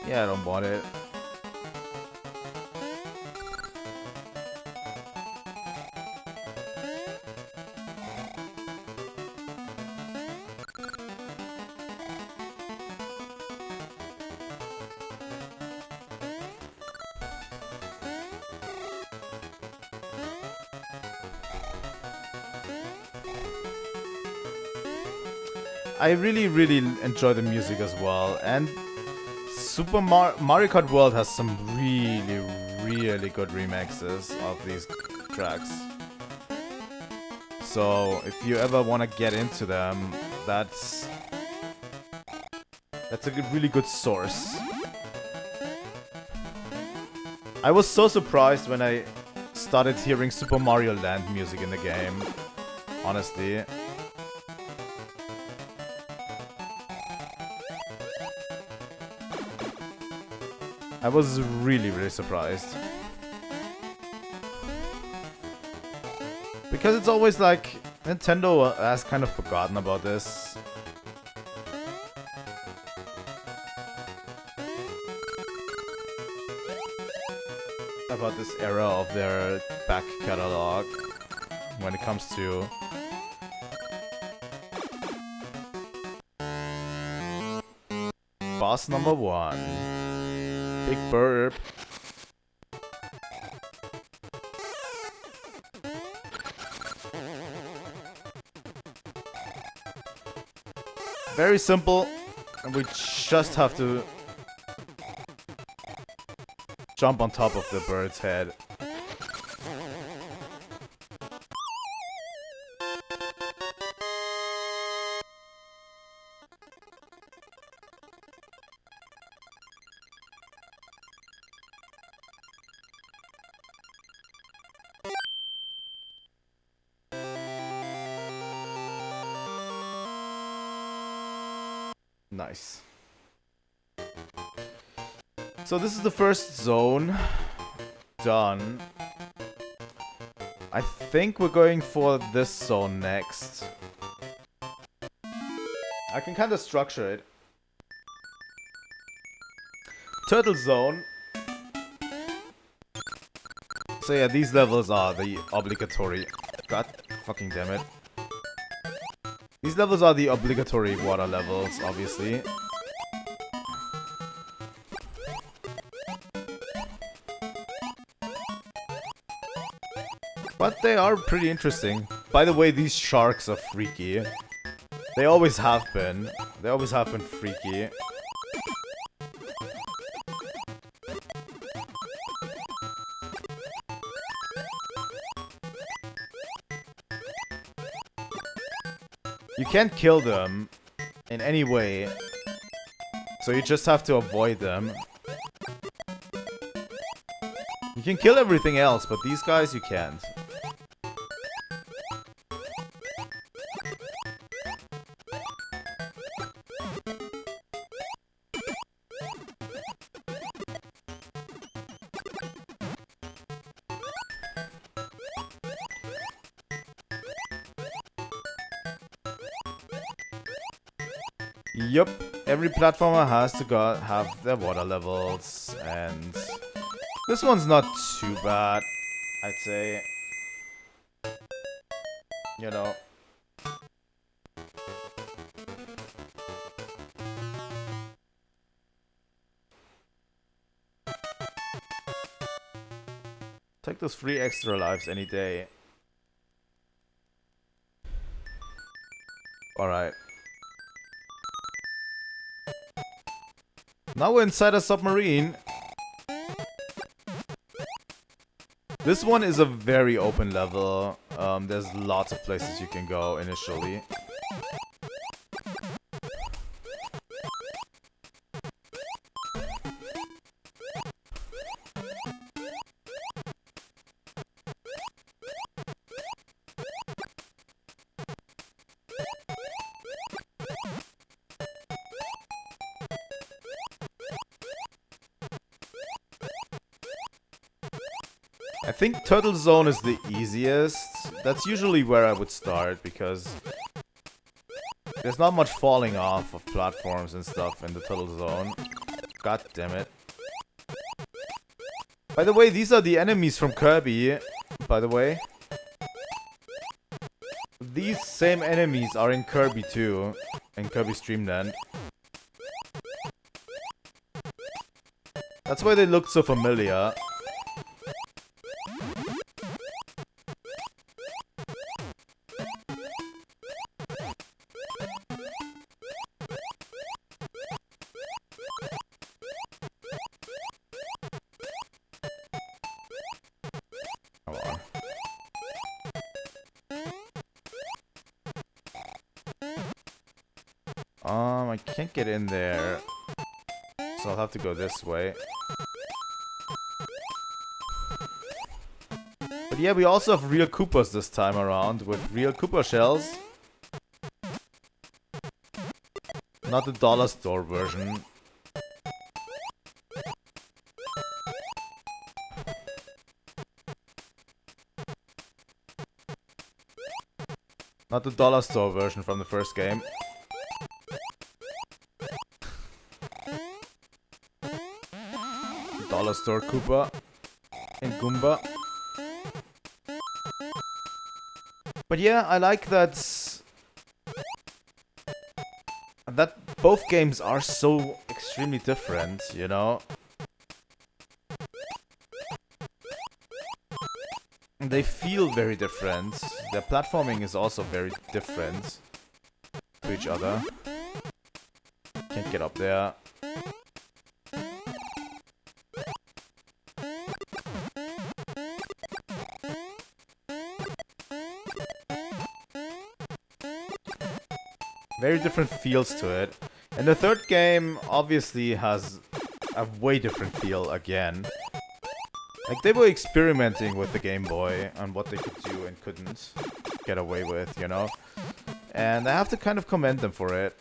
Yeah, I don't want it. I really enjoy the music as well, and Mario Kart World has some really good remixes of these tracks. So if you ever want to get into them, that's a really good source. I was so surprised when I started hearing Super Mario Land music in the game, honestly. I was really surprised. Because it's always like, Nintendo has kind of forgotten about this. About this era of their back catalog when it comes to boss number 1. Big burp. Very simple. And we just have to jump on top of the bird's head. Nice. So this is the first zone done. I think we're going for this zone next. I can kind of structure it. Turtle zone. So yeah, these levels are the obligatory... God fucking damn it. These levels are the obligatory water levels, obviously. But they are pretty interesting. By the way, these sharks are freaky. They always have been. They always have been freaky. You can't kill them in any way, so you just have to avoid them. You can kill everything else, but these guys you can't. Yup, every platformer has to have their water levels, and this one's not too bad, I'd say. You know. Take those free extra lives any day. Alright. Now we're inside a submarine. This one is a very open level. There's lots of places you can go initially. I think Turtle Zone is the easiest. That's usually where I would start, because there's not much falling off of platforms and stuff in the Turtle Zone. God damn it. By the way, these are the enemies from Kirby, by the way. These same enemies are in Kirby too, in Kirby's Dream Land. That's why they look so familiar. I can't get in there, so I'll have to go this way. But yeah, we also have real Koopas this time around, with real Koopa shells. Not the dollar store version. Not the dollar store version from the first game. Dollar store Koopa and Goomba. But yeah, I like that both games are so extremely different, you know? They feel very different. Their platforming is also very different to each other. can't get up there. Very different feels to it. And the third game obviously has a way different feel again. Like, they were experimenting with the Game Boy on what they could do and couldn't get away with, you know? And I have to kind of commend them for it.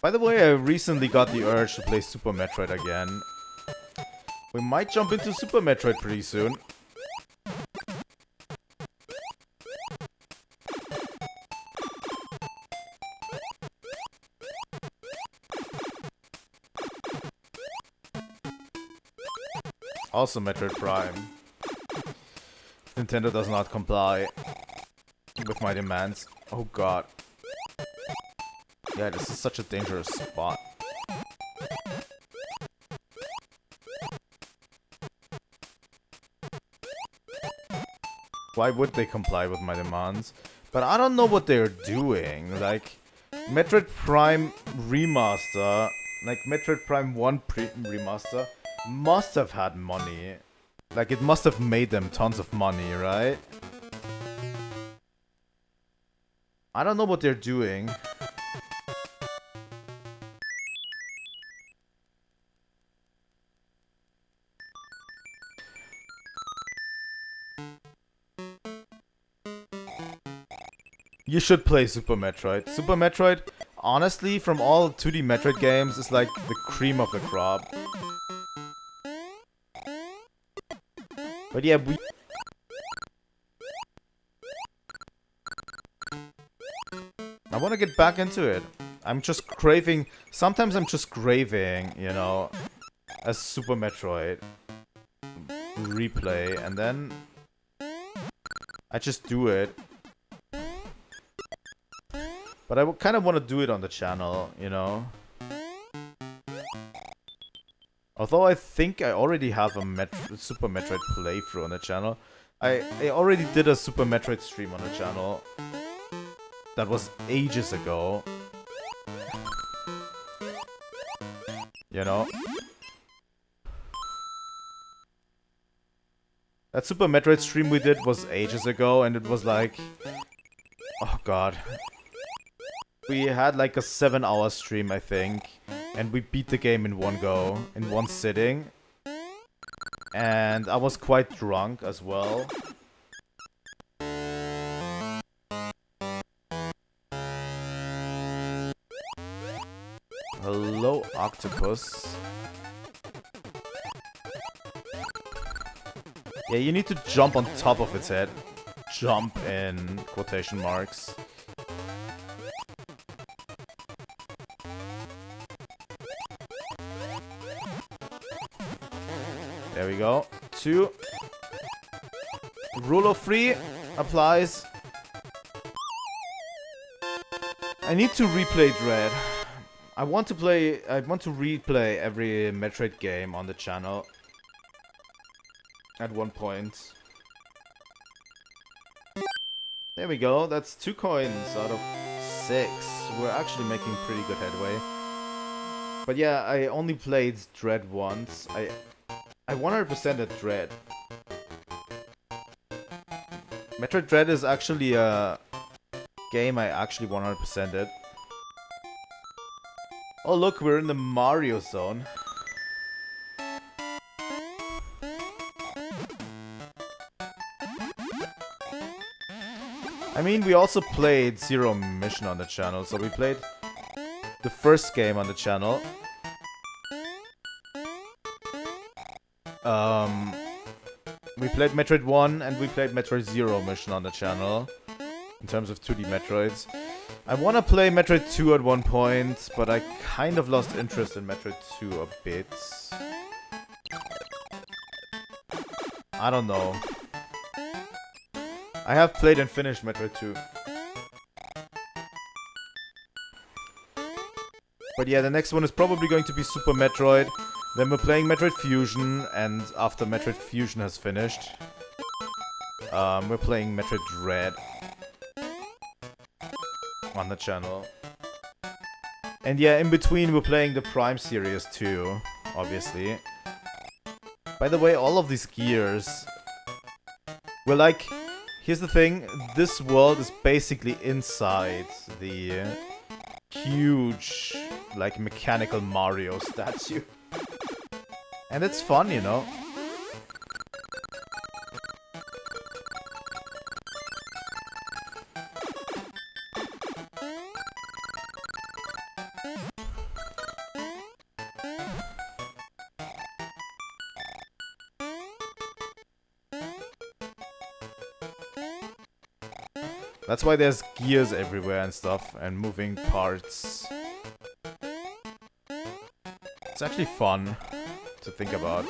By the way, I recently got the urge to play Super Metroid again. We might jump into Super Metroid pretty soon. Also Metroid Prime. Nintendo does not comply with my demands. Oh god. Yeah, this is such a dangerous spot. Why would they comply with my demands? But I don't know what they're doing. Like, Metroid Prime Remaster, like Metroid Prime 1 Remaster, must have had money. Like, it must have made them tons of money, right? I don't know what they're doing. You should play Super Metroid. Super Metroid, honestly, from all 2D Metroid games, is like the cream of the crop. But yeah, I want to get back into it. I'm just craving... Sometimes I'm just craving, you know, a Super Metroid replay, and then I just do it. But I kind of want to do it on the channel, you know. Although I think I already have a Super Metroid playthrough on the channel. I already did a Super Metroid stream on the channel. That was ages ago. You know? That Super Metroid stream we did was ages ago, and it was like... Oh god. We had like a 7-hour stream, I think. And we beat the game in one go, in one sitting. And I was quite drunk as well. Hello, octopus. Yeah, you need to jump on top of its head. Jump in quotation marks. There we go. 2. Rule of 3 applies. I need to replay Dread. I want to replay every Metroid game on the channel. At one point. There we go. That's 2 coins out of 6. We're actually making pretty good headway. But yeah, I only played Dread once. I 100%ed Dread. Metroid Dread is actually a game I actually 100%ed. Oh look, we're in the Mario zone. I mean, we also played Zero Mission on the channel, so we played the first game on the channel. We played Metroid 1 and we played Metroid Zero Mission on the channel. In terms of 2D Metroids. I want to play Metroid 2 at one point, but I kind of lost interest in Metroid 2 a bit. I don't know. I have played and finished Metroid 2. But yeah, the next one is probably going to be Super Metroid. Then we're playing Metroid Fusion, and after Metroid Fusion has finished, we're playing Metroid Dread. on the channel. And yeah, in between we're playing the Prime series too, obviously. By the way, all of these gears... Well, like, here's the thing. This world is basically inside the huge, like, mechanical Mario statue. And it's fun, you know? That's why there's gears everywhere and stuff, and moving parts. It's actually fun to think about.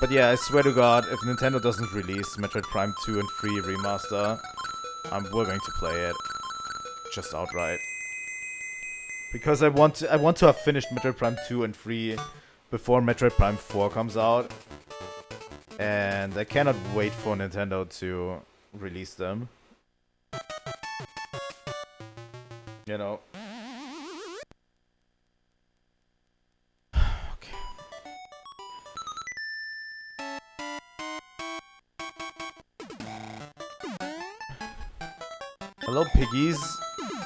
But yeah, I swear to God, if Nintendo doesn't release Metroid Prime 2 and 3 Remaster, we're going to play it. Just outright. Because I want to have finished Metroid Prime 2 and 3 before Metroid Prime 4 comes out. And I cannot wait for Nintendo to release them. You know. Okay. Hello, piggies.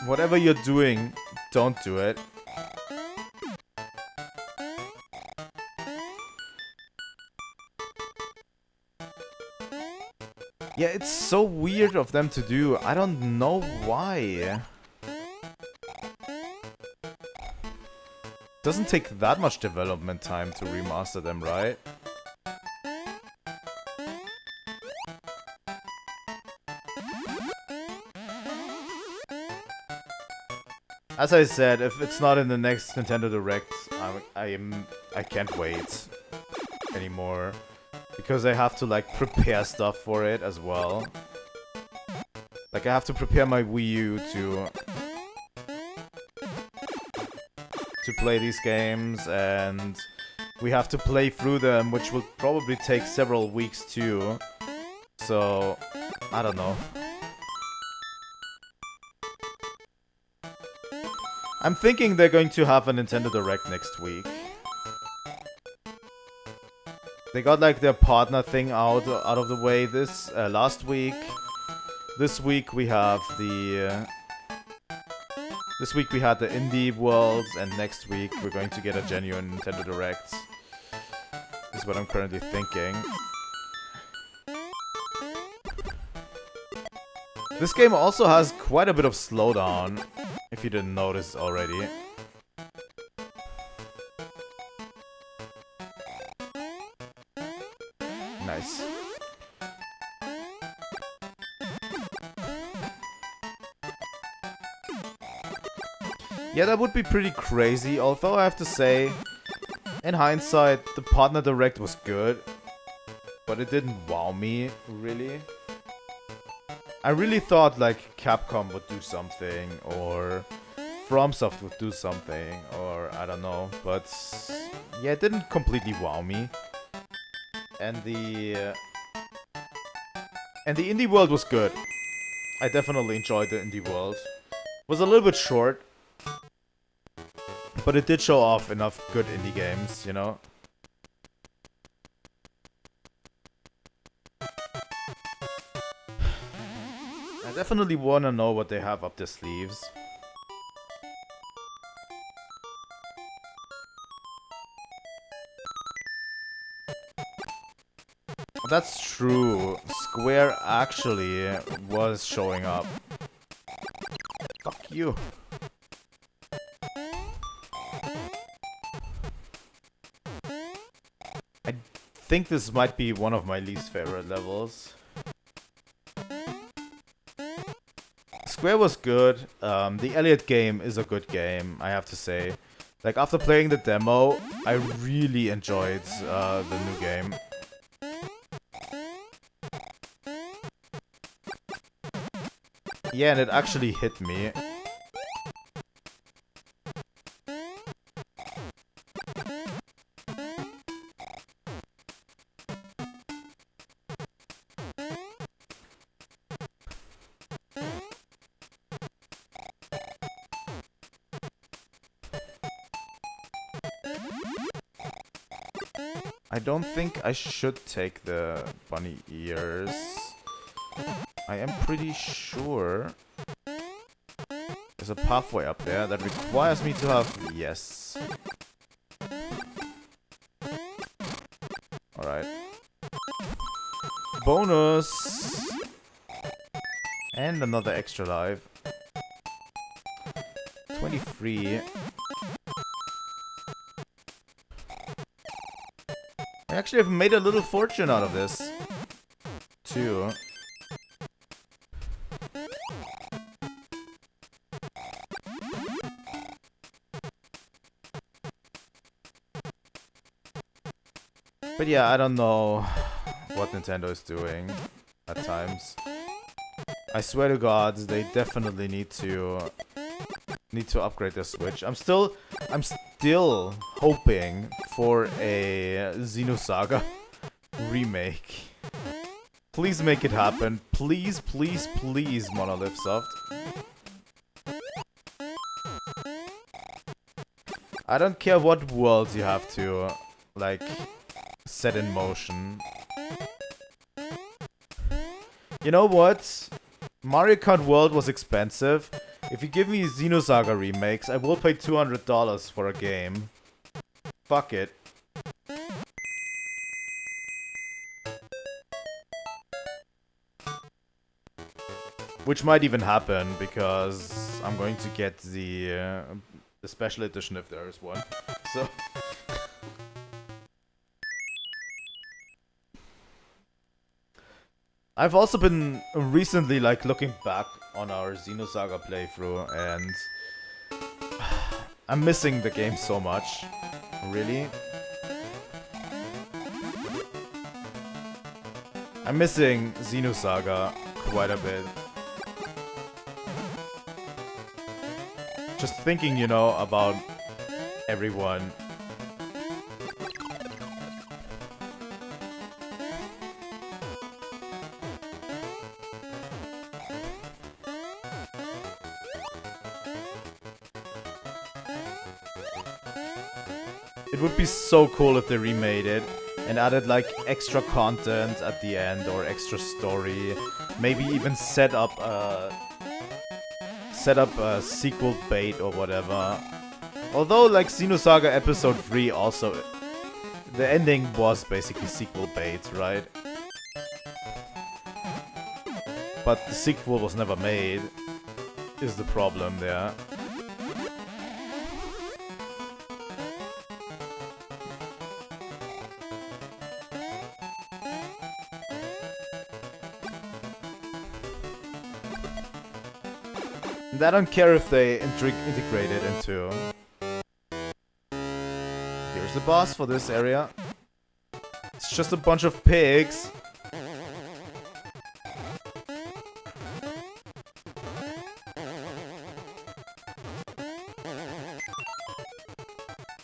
Whatever you're doing, don't do it. Yeah, it's so weird of them to do. I don't know why. Doesn't take that much development time to remaster them, right? As I said, if it's not in the next Nintendo Direct, I can't wait anymore. Because I have to, like, prepare stuff for it as well. Like, I have to prepare my Wii U to play these games, and we have to play through them, which will probably take several weeks too. So, I don't know. I'm thinking they're going to have a Nintendo Direct next week. They got like their partner thing out of the way this last week. This week we have the we had the indie worlds, and next week we're going to get a genuine Nintendo Direct. Is what I'm currently thinking. This game also has quite a bit of slowdown, if you didn't notice already. Nice. Yeah, that would be pretty crazy, although I have to say, in hindsight, the partner direct was good, but it didn't wow me, really. I really thought, like, Capcom would do something, or FromSoft would do something, or I don't know, but yeah, it didn't completely wow me. And the indie world was good. I definitely enjoyed the indie world. It was a little bit short, but it did show off enough good indie games, you know? I definitely want to know what they have up their sleeves. That's true. Square actually was showing up. Fuck you. I think this might be one of my least favorite levels. Square was good. The Elliot game is a good game, I have to say. Like, after playing the demo, I really enjoyed the new game. Yeah, and it actually hit me. I don't think I should take the bunny ears. I am pretty sure there's a pathway up there that requires me to have... Yes. Alright. Bonus! And another extra life. 23. I actually have made a little fortune out of this. Too. But yeah, I don't know what Nintendo is doing at times. I swear to God, they definitely need to upgrade their Switch. I'm still hoping for a Xenosaga remake. Please make it happen. Please, please, please, Monolith Soft. I don't care what worlds you have to, like, set in motion. You know what? Mario Kart World was expensive. If you give me Xenosaga remakes, I will pay $200 for a game. Fuck it. Which might even happen, because I'm going to get the special edition if there is one. So... I've also been recently, like, looking back on our Xenosaga playthrough, and I'm missing the game so much. Really? I'm missing Xenosaga quite a bit. Just thinking, you know, about everyone. It would be so cool if they remade it and added like extra content at the end or extra story. Maybe even set up a sequel bait or whatever. Although like Xenosaga Episode 3 also, the ending was basically sequel bait, right? But the sequel was never made, is the problem there. And I don't care if they integrate it into... Here's the boss for this area. It's just a bunch of pigs.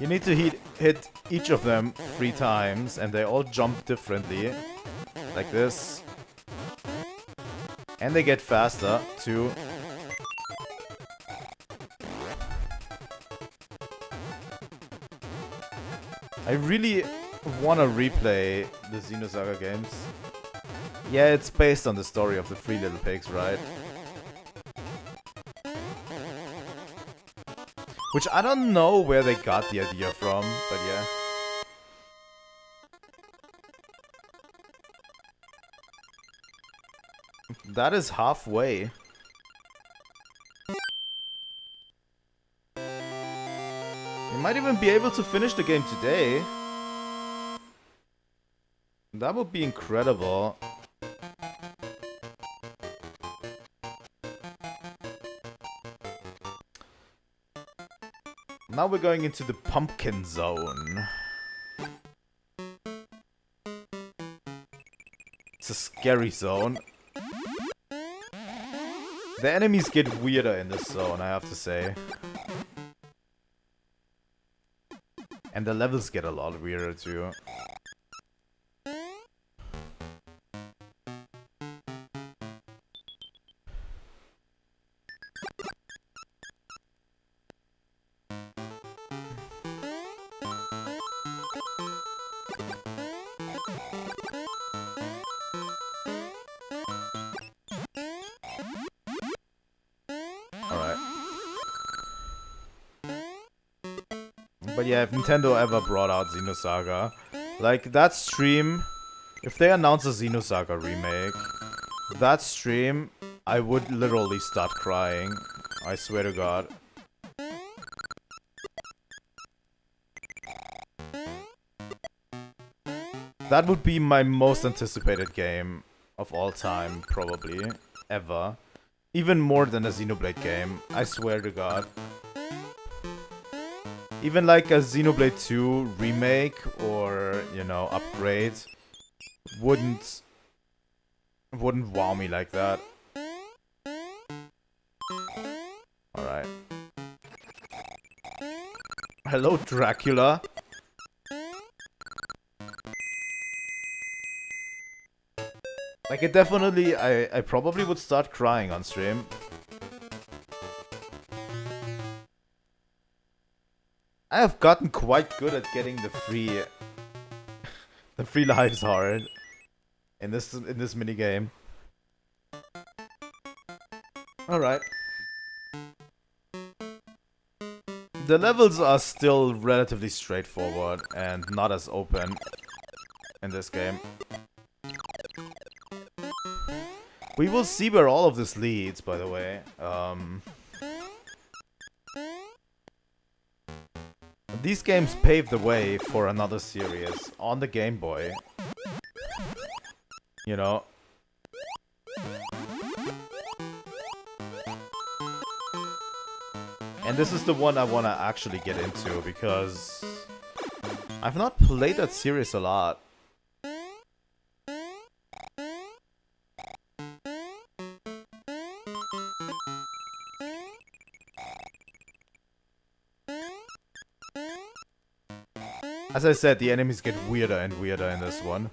You need to hit each of them 3 times, and they all jump differently. Like this. And they get faster, too. I really want to replay the Xenosaga games. Yeah, it's based on the story of the 3 little pigs, right? Which I don't know where they got the idea from, but yeah. That is halfway. You might even be able to finish the game today. That would be incredible. Now we're going into the pumpkin zone. It's a scary zone. The enemies get weirder in this zone, I have to say. And the levels get a lot weirder too. But yeah, if Nintendo ever brought out Xenosaga, like that stream, if they announce a Xenosaga remake, that stream, I would literally start crying. I swear to God. That would be my most anticipated game of all time, probably. Ever. Even more than a Xenoblade game, I swear to God. Even like a Xenoblade 2 remake or, you know, upgrade wouldn't wow me like that. Alright. Hello, Dracula. Like, it definitely, I probably would start crying on stream. I have gotten quite good at getting the free lives hard in this minigame. Alright. The levels are still relatively straightforward and not as open in this game. We will see where all of this leads, by the way. These games paved the way for another series on the Game Boy. You know. And this is the one I want to actually get into because I've not played that series a lot. As I said, the enemies get weirder and weirder in this one.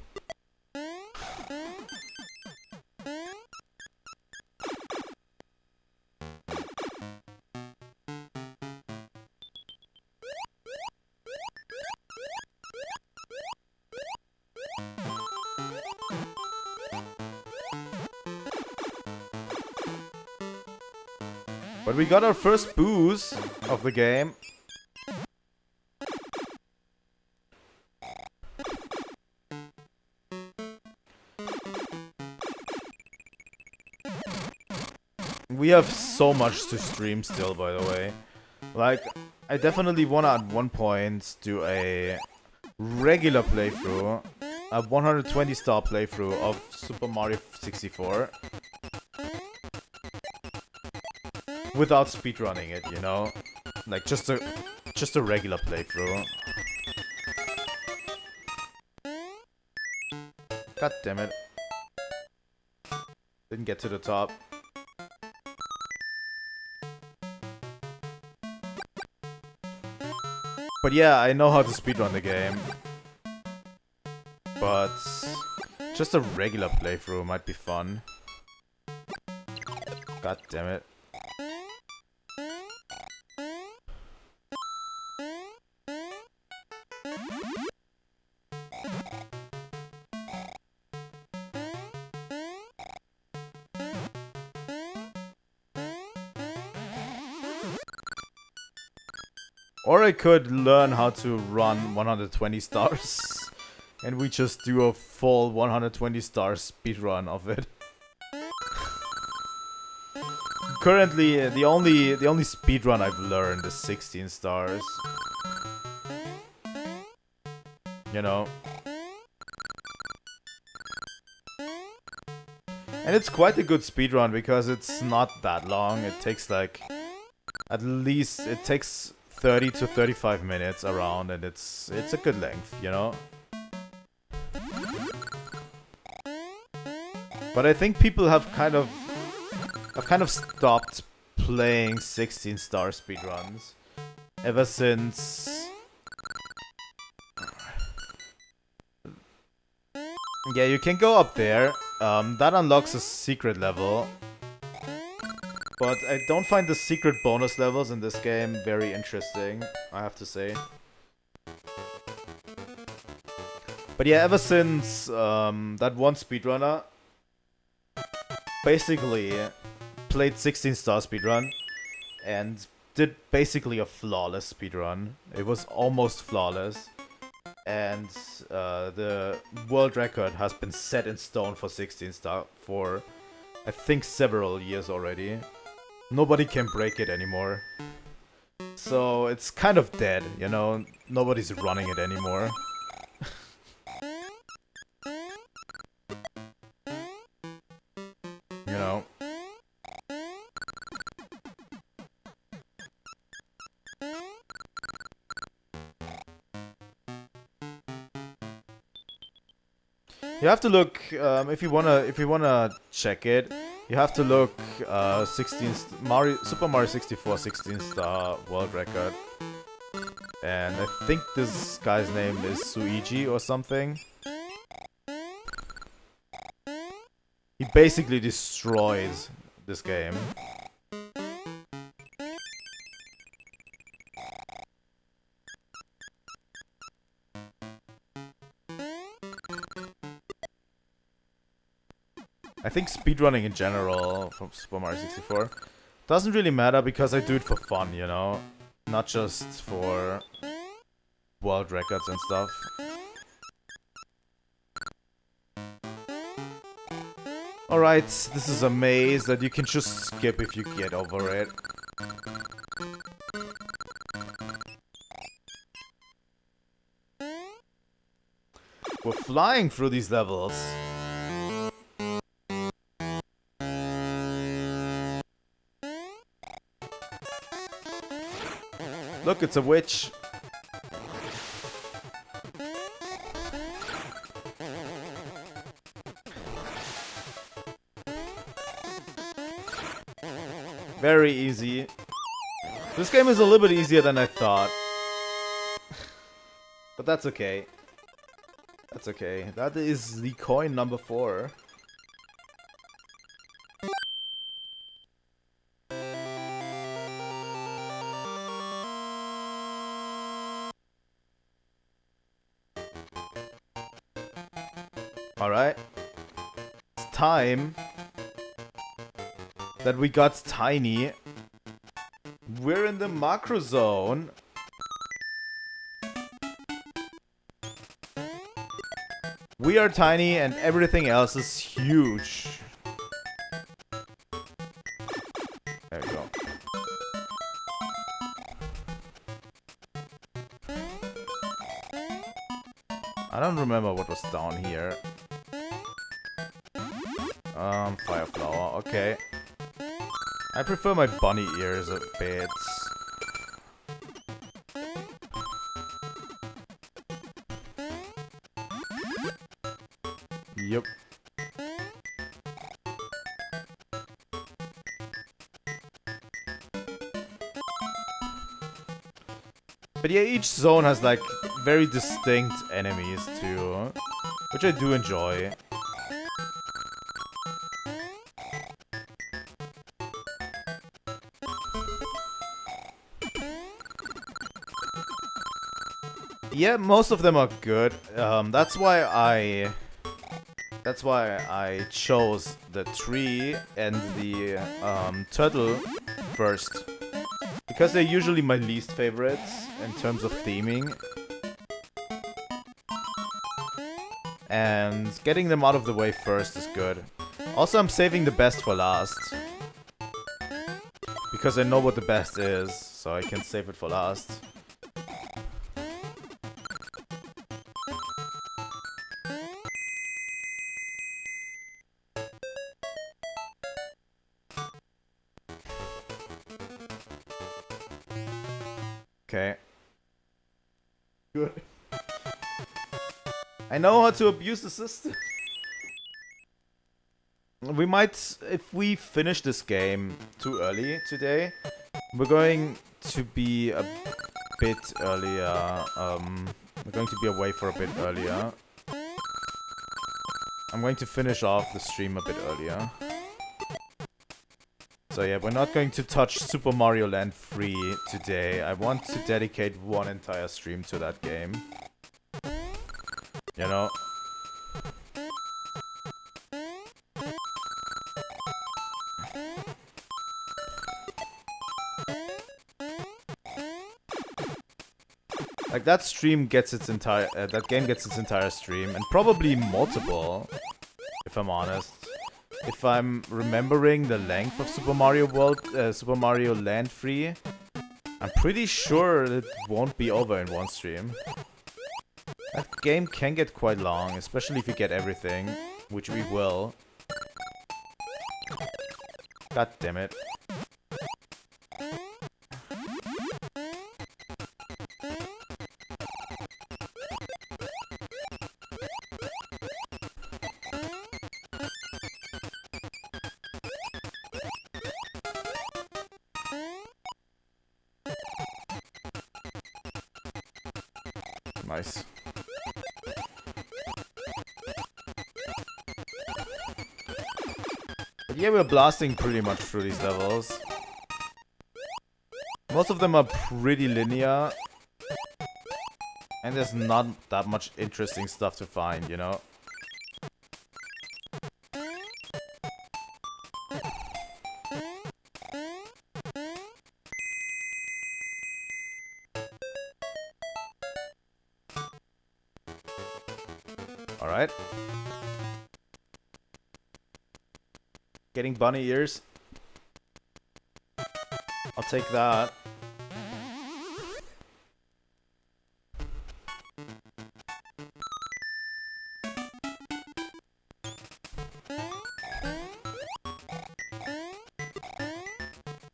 But we got our first booze of the game. We have so much to stream still, by the way. Like, I definitely want to at one point do a regular playthrough, a 120 star playthrough of Super Mario 64. Without speedrunning it, you know? Like, just a regular playthrough. God damn it. Didn't get to the top. But yeah, I know how to speedrun the game. But just a regular playthrough might be fun. God damn it. Or I could learn how to run 120 stars. And we just do a full 120 star speedrun of it. Currently, the only speedrun I've learned is 16 stars. You know. And it's quite a good speedrun because it's not that long. It takes like, at least, it takes 30 to 35 minutes around, and it's a good length, you know? But I think people have kind of stopped playing 16 star speedruns ever since. Yeah, you can go up there. That unlocks a secret level. But I don't find the secret bonus levels in this game very interesting, I have to say. But yeah, ever since that one speedrunner basically played 16 star speedrun and did basically a flawless speedrun. It was almost flawless. And the world record has been set in stone for 16 star for, I think, several years already. Nobody can break it anymore. So it's kind of dead, you know? Nobody's running it anymore. You know? You have to look if you wanna check it. You have to look Super Mario 64 16 star world record, and I think this guy's name is Suigi or something. He basically destroys this game. I think speedrunning in general from Super Mario 64 doesn't really matter because I do it for fun, you know? Not just for world records and stuff. Alright, this is a maze that you can just skip if you get over it. We're flying through these levels. Look, it's a witch. Very easy. This game is a little bit easier than I thought. But that's okay. That's okay. That is the coin number 4. Alright. It's time that we got tiny. We're in the macro zone. We are tiny and everything else is huge. There we go. I don't remember what was down here. Fire flower, okay. I prefer my bunny ears a bit. Yep. But yeah, each zone has like very distinct enemies too, which I do enjoy. Yeah, most of them are good. That's why I chose the tree and the turtle first. Because they're usually my least favorites in terms of theming. And getting them out of the way first is good. Also, I'm saving the best for last. Because I know what the best is, so I can save it for last. Okay. Good. I know how to abuse the system. We might, if we finish this game too early today, we're going to be a bit earlier. We're going to be away for a bit earlier. I'm going to finish off the stream a bit earlier. So yeah, we're not going to touch Super Mario Land 3 today. I want to dedicate one entire stream to that game. You know? Like that stream gets its entire, that game gets its entire stream, and probably multiple, if I'm honest. If I'm remembering the length of Super Mario World, Super Mario Land Free, I'm pretty sure it won't be over in one stream. That game can get quite long, especially if you get everything, which we will. God damn it. Nice. But yeah, we're blasting pretty much through these levels. Most of them are pretty linear. And there's not that much interesting stuff to find, you know? Alright. Getting bunny ears. I'll take that.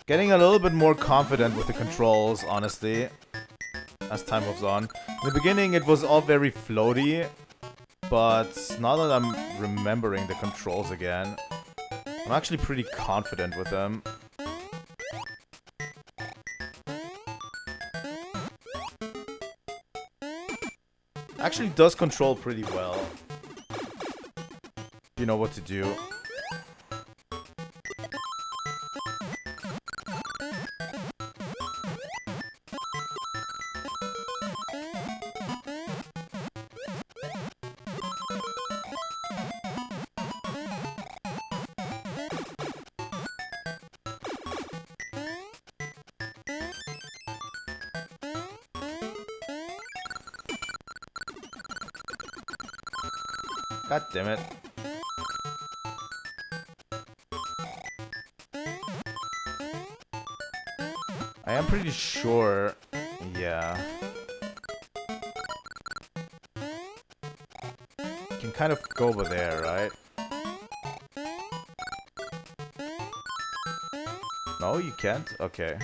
Getting a little bit more confident with the controls, honestly, as time moves on. In the beginning, it was all very floaty, but now that I'm remembering the controls again, I'm actually pretty confident with them. Actually does control pretty well. You know what to do. God damn it. I am pretty sure, yeah. You can kind of go over there, right? No, you can't? Okay.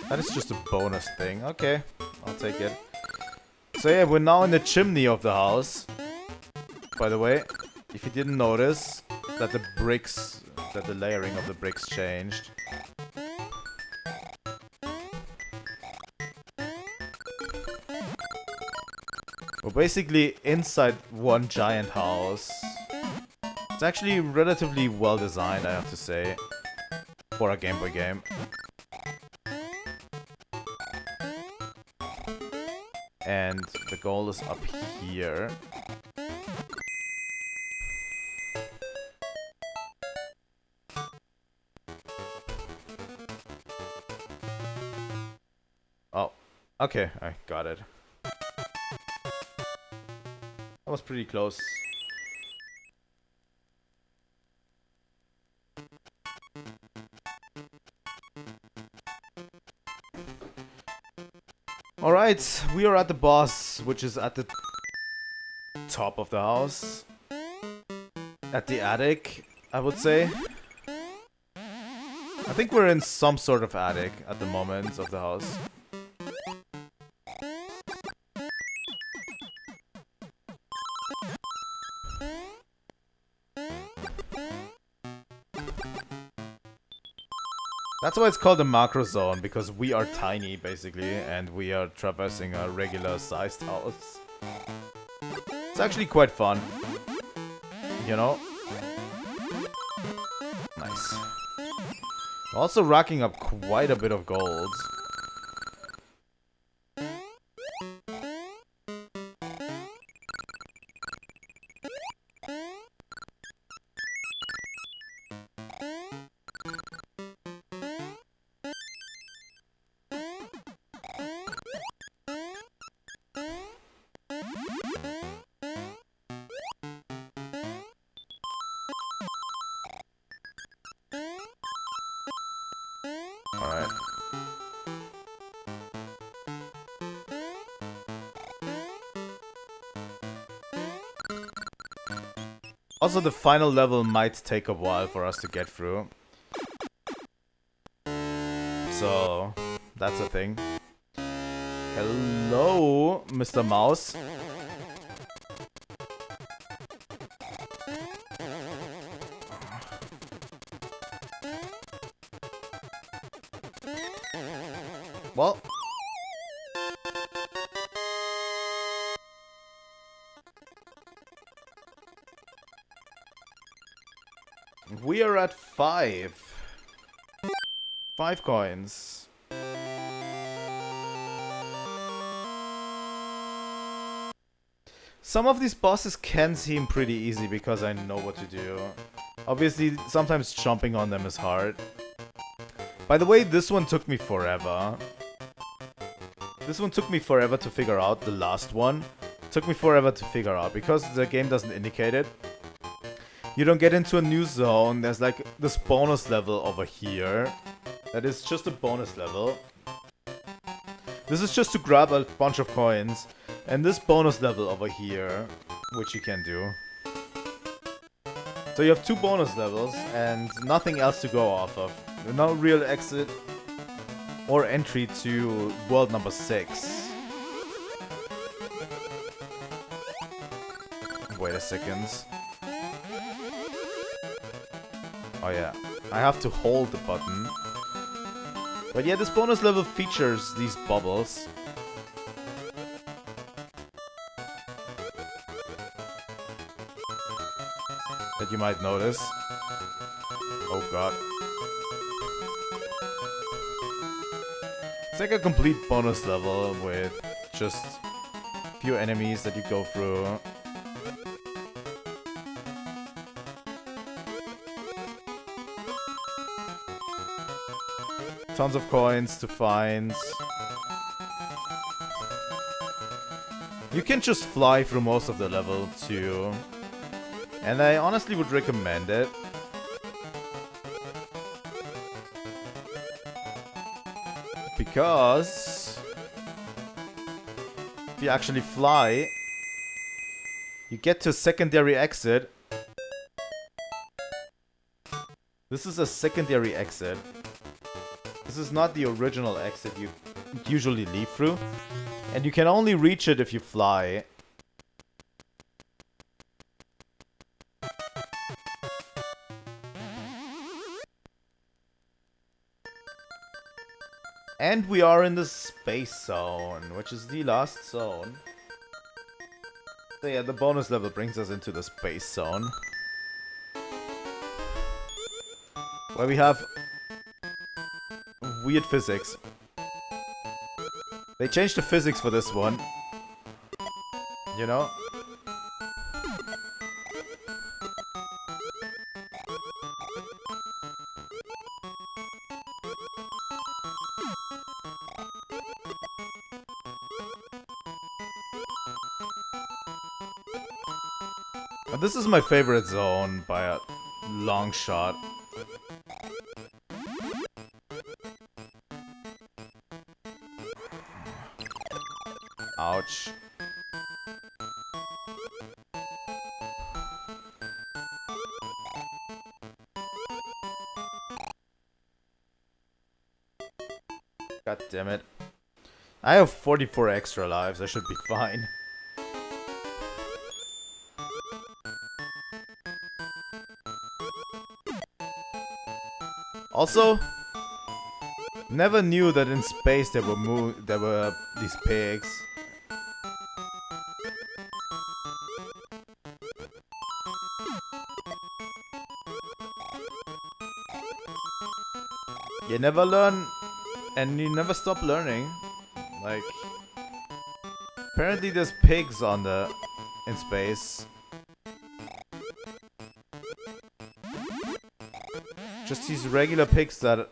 That is just a bonus thing. Okay, I'll take it. So yeah, we're now in the chimney of the house. By the way, if you didn't notice that the bricks, that the layering of the bricks changed. We're basically inside one giant house. It's actually relatively well designed, I have to say, for a Game Boy game. And the goal is up here. Oh, okay, I got it. That was pretty close. Alright, we are at the boss, which is at the top of the house. At the attic, I would say. I think we're in some sort of attic at the moment of the house. That's why it's called a macro zone, because we are tiny, basically, and we are traversing a regular-sized house. It's actually quite fun. You know? Nice. Also racking up quite a bit of gold. Alright. Also, the final level might take a while for us to get through. So, that's a thing. Hello, Mr. Mouse. Well. We are at 5. 5 coins. Some of these bosses can seem pretty easy because I know what to do. Obviously, sometimes jumping on them is hard. By the way, this one took me forever. This one took me forever to figure out. The last one took me forever to figure out because the game doesn't indicate it. You don't get into a new zone. There's like this bonus level over here. That is just a bonus level. This is just to grab a bunch of coins. And this bonus level over here, which you can do. So you have 2 bonus levels and nothing else to go off of. No real exit or entry to world number 6. Wait a second. Oh yeah, I have to hold the button. But yeah, this bonus level features these bubbles. That you might notice. Oh god. It's like a complete bonus level with just a few enemies that you go through. Tons of coins to find. You can just fly through most of the level too. And I honestly would recommend it. Because if you actually fly, you get to a secondary exit. This is a secondary exit. This is not the original exit you usually leave through. And you can only reach it if you fly. And we are in the space zone, which is the last zone. So yeah, the bonus level brings us into the space zone. Where we have weird physics. They changed the physics for this one. You know? This is my favorite zone by a long shot. Ouch. God damn it. I have 44 extra lives, I should be fine. Also, never knew that in space there were these pigs. You never learn, and you never stop learning. Like, apparently there's pigs in space. Just these regular pigs that...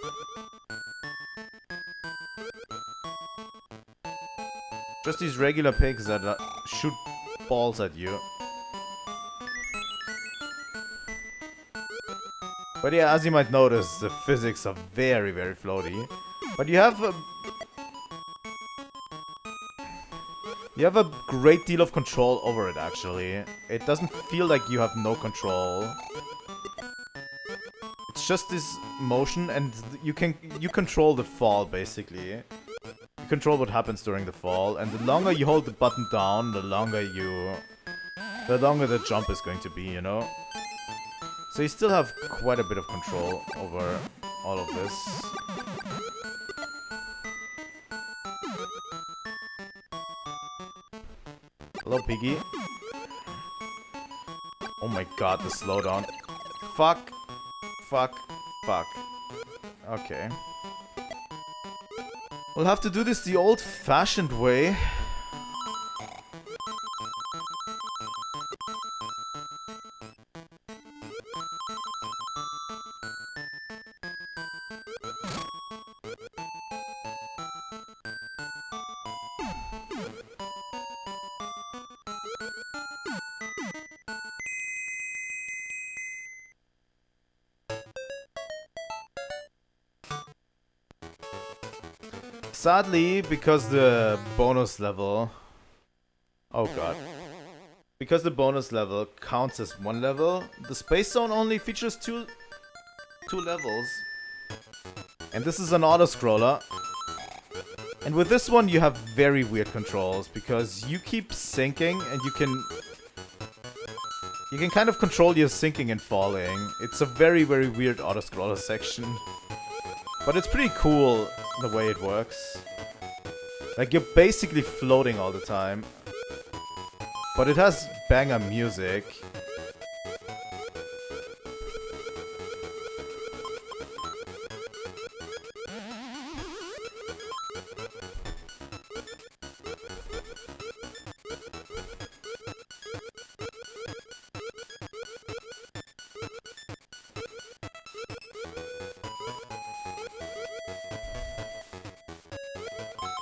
Just these regular pigs that shoot balls at you. But yeah, as you might notice, the physics are very, very floaty. But you have a great deal of control over it, actually. It doesn't feel like you have no control. It's just this motion, and you control the fall, basically. You control what happens during the fall, and the longer you hold the button down, the longer the jump is going to be, you know? So you still have quite a bit of control over all of this. Hello, Piggy. Oh my god, the slowdown. Fuck. Fuck. Fuck. Okay. We'll have to do this the old-fashioned way. Sadly, because the bonus level... Oh god. Because the bonus level counts as one level, the Space Zone only features two levels. And this is an auto-scroller. And with this one you have very weird controls, because you keep sinking and you can kind of control your sinking and falling. It's a very, very weird auto-scroller section. But it's pretty cool the way it works. Like, you're basically floating all the time. But it has banger music.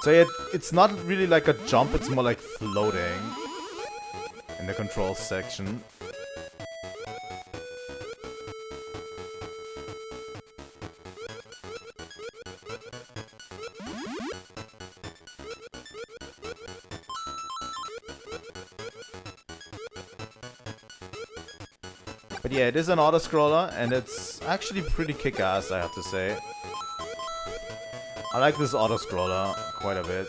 So yeah, it's not really like a jump, it's more like floating in the controls section. But yeah, it is an auto-scroller, and it's actually pretty kick-ass, I have to say. I like this auto-scroller quite a bit.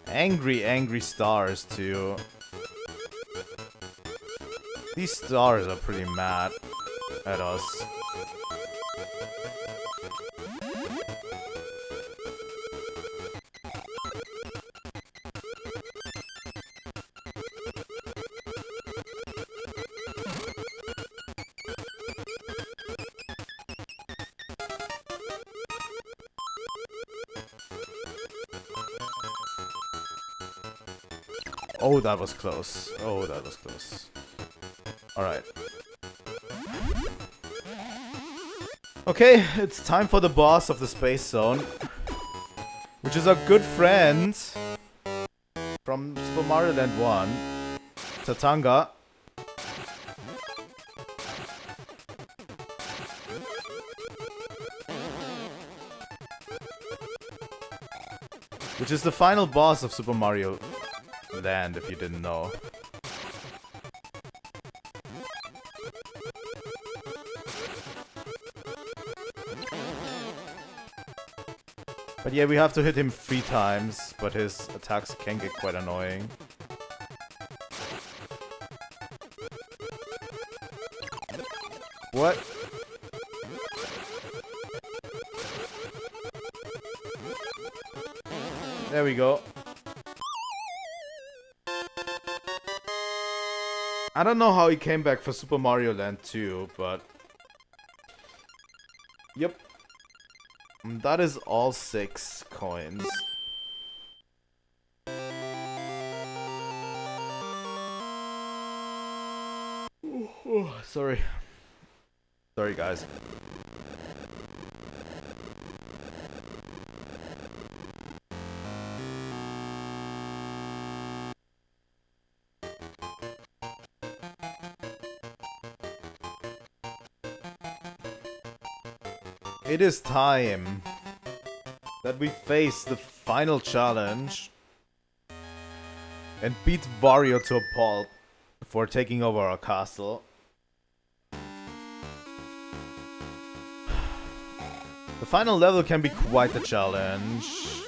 Angry, angry stars, too. These stars are pretty mad at us. Oh, that was close. Oh, that was close. Alright. Okay, it's time for the boss of the Space Zone. Which is our good friend from Super Mario Land 1, Tatanga. Which is the final boss of Super Mario Land, if you didn't know. But yeah, we have to hit him 3 times, but his attacks can get quite annoying. What? There we go. I don't know how he came back for Super Mario Land 2, but... Yep. That is all 6 coins. Oh, sorry. Sorry, guys. It is time that we face the final challenge and beat Wario to a pulp for taking over our castle. The final level can be quite the challenge.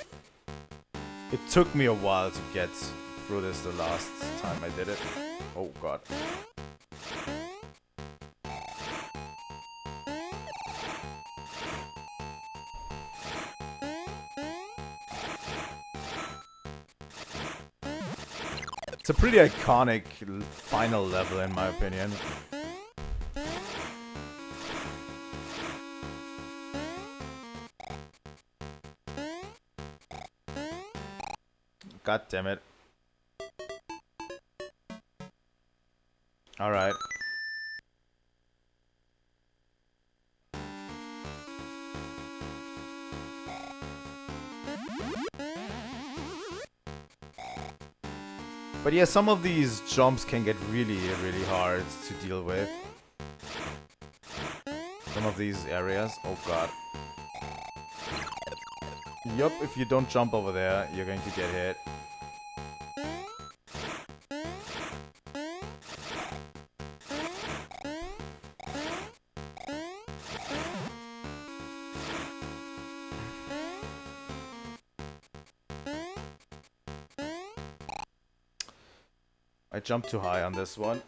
It took me a while to get through this the last time I did it. Oh god. It's a pretty iconic final level in my opinion. God damn it. Alright. But yeah, some of these jumps can get really hard to deal with. Some of these areas. Oh god. Yup, if you don't jump over there, you're going to get hit. I jumped too high on this one.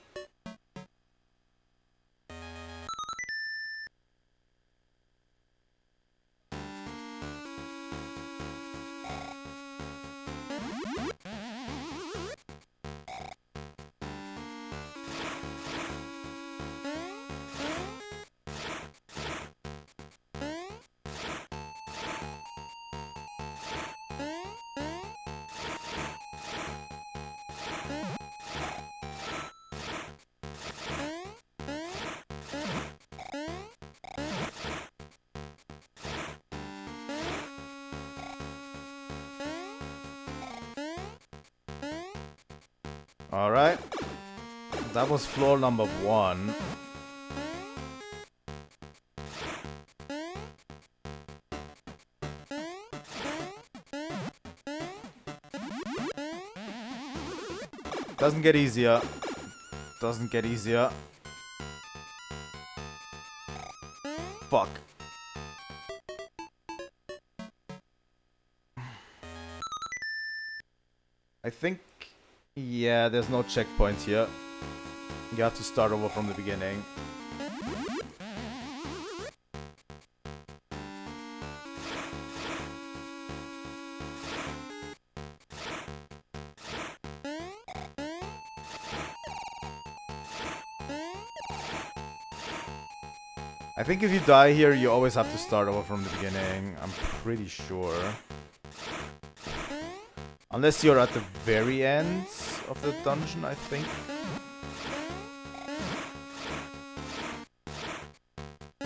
Alright. That was floor number 1. Doesn't get easier. Doesn't get easier. Fuck. I think... yeah, there's no checkpoint here. You have to start over from the beginning. I think if you die here, you always have to start over from the beginning. I'm pretty sure. Unless you're at the very end of the dungeon, I think.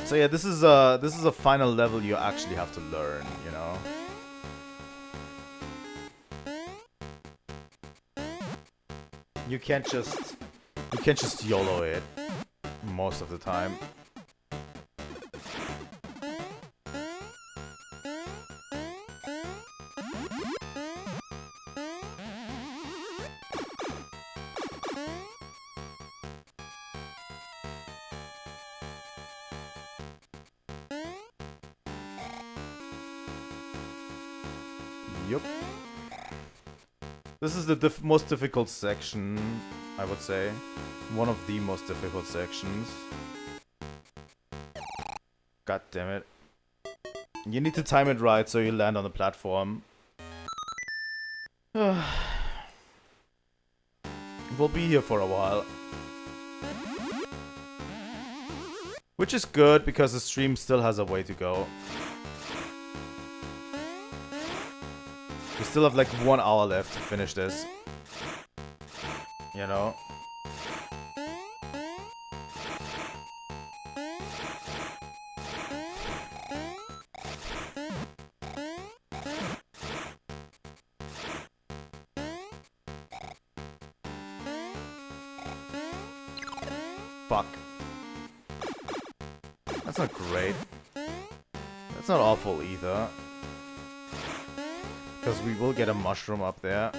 So yeah, this is a final level you actually have to learn, you know. You can't just YOLO it most of the time. Yup. This is the most difficult section, I would say. One of the most difficult sections. God damn it. You need to time it right so you land on the platform. We'll be here for a while. Which is good because the stream still has a way to go. We still have like 1 hour left to finish this. You know? Fuck. That's not great. That's not awful either. Because we will get a mushroom up there.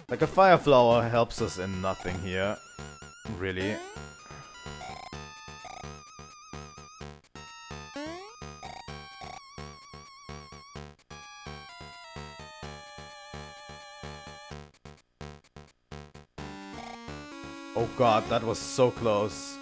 Like a fire flower helps us in nothing here. Really. Oh god, that was so close.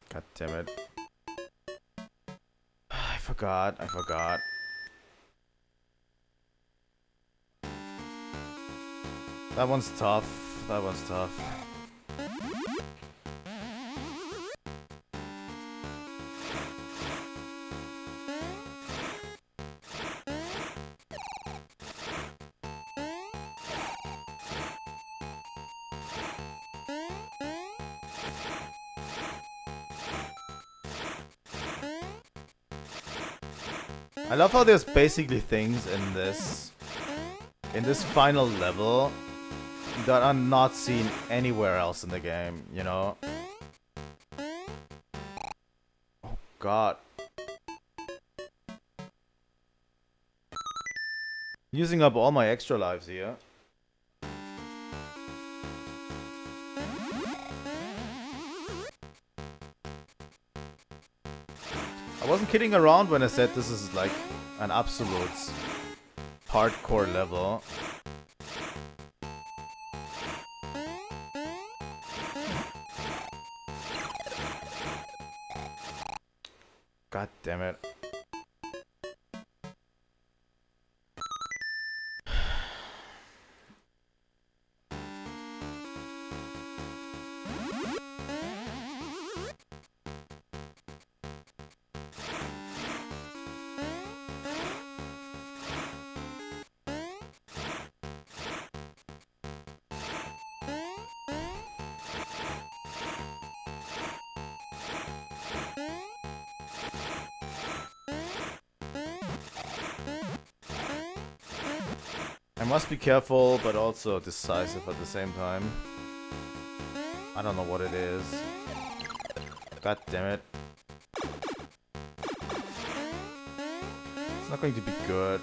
God damn it. I forgot. That one's tough. I love how there's basically things in this final level that are not seen anywhere else in the game, you know? Oh god. Using up all my extra lives here. I wasn't kidding around when I said this is like an absolute hardcore level. God damn it. I must be careful, but also decisive at the same time. I don't know what it is. God damn it. It's not going to be good.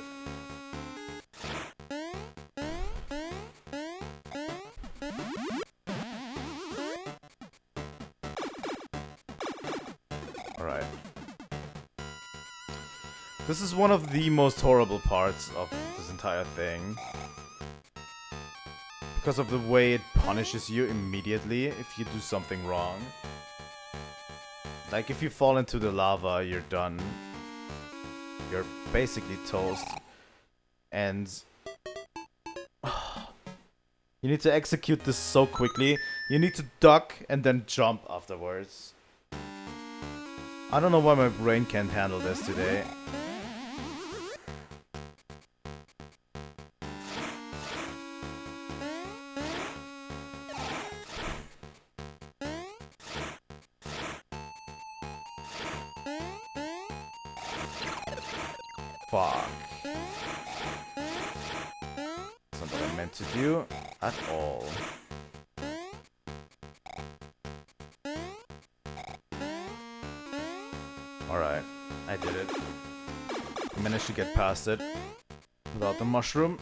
Alright. This is one of the most horrible parts of this entire thing. Because of the way it punishes you immediately if you do something wrong. Like if you fall into the lava, you're done. You're basically toast. And you need to execute this so quickly. You need to duck and then jump afterwards. I don't know why my brain can't handle this today. Fuck. That's not what I meant to do at all. Alright, I did it. I managed to get past it without the mushroom.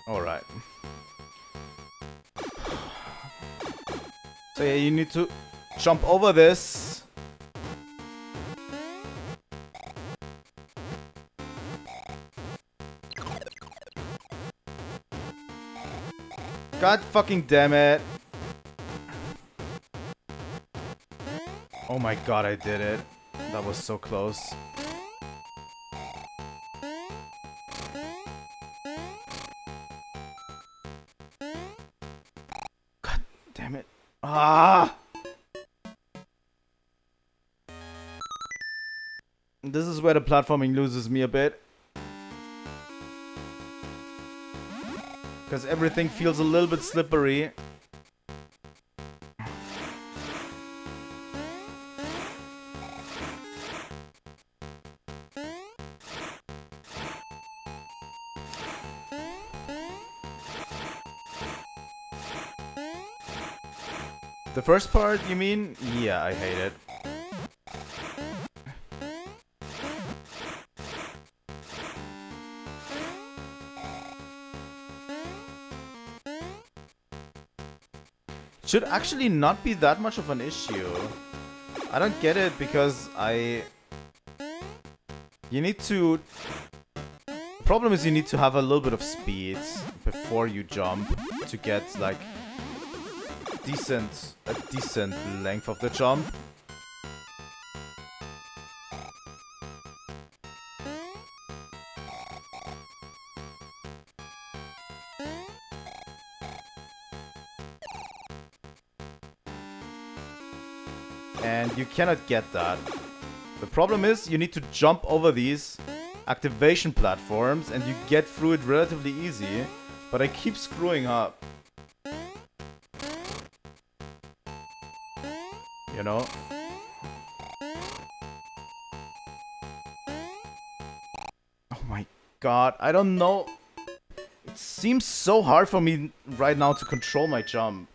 Alright. So yeah, you need to jump over this. God fucking damn it. Oh my god, I did it. That was so close. God damn it. Ah! This is where the platforming loses me a bit. Because everything feels a little bit slippery. The first part, you mean? Yeah, I hate it. Should actually not be that much of an issue. I don't get it because you need to... The problem is you need to have a little bit of speed before you jump to get like a decent length of the jump. And you cannot get that. The problem is you need to jump over these activation platforms and you get through it relatively easy, but I keep screwing up. You know? Oh my god, I don't know. It seems so hard for me right now to control my jump.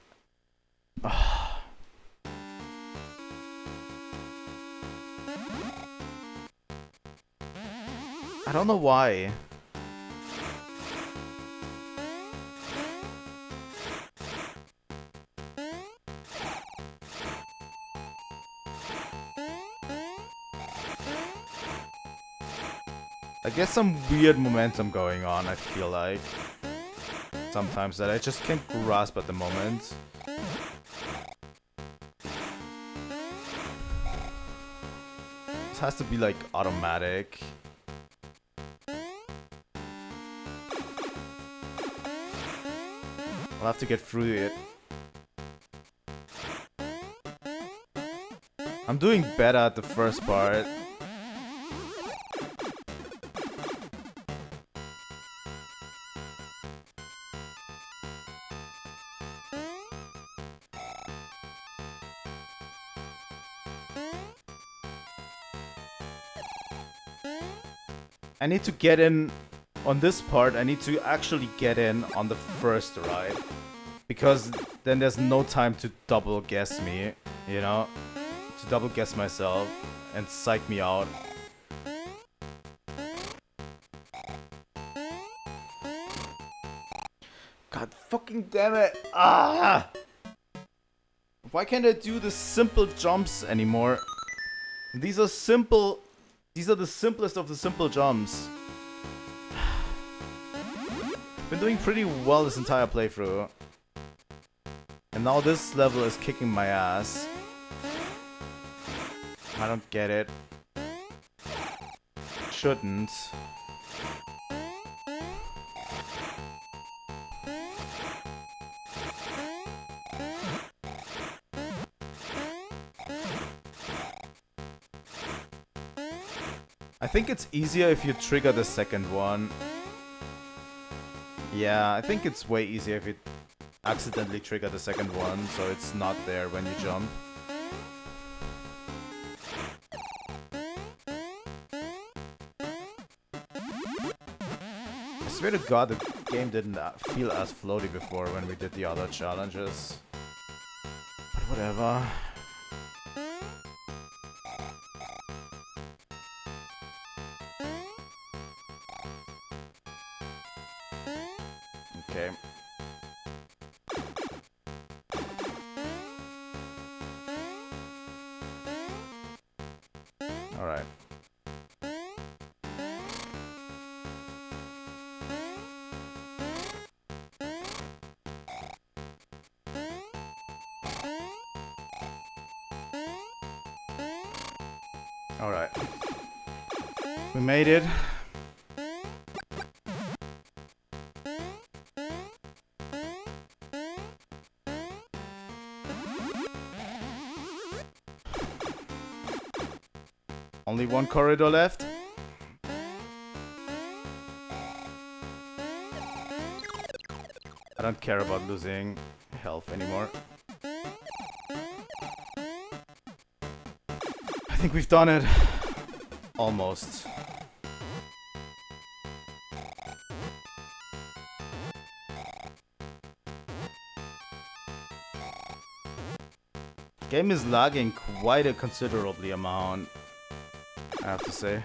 I don't know why. I guess some weird momentum going on, I feel like. Sometimes that I just can't grasp at the moment. This has to be like automatic. I'll have to get through it. I'm doing better at the first part. I need to get in on this part. I need to actually get in on the first ride, because then there's no time to double guess me, you know, to double guess myself and psych me out. God fucking damn it. Ah! Why can't I do the simple jumps anymore? These are simple. These are the simplest of the simple jumps. Been doing pretty well this entire playthrough. And now this level is kicking my ass. I don't get it. Shouldn't. I think it's easier if you trigger the second one. Yeah, I think it's way easier if you accidentally trigger the second one, so it's not there when you jump. I swear to god the game didn't feel as floaty before when we did the other challenges. But whatever. Okay. Alright. Alright. We made it. Only one corridor left. I don't care about losing health anymore. I think we've done it. Almost. Game is lagging quite a considerably amount, I have to say.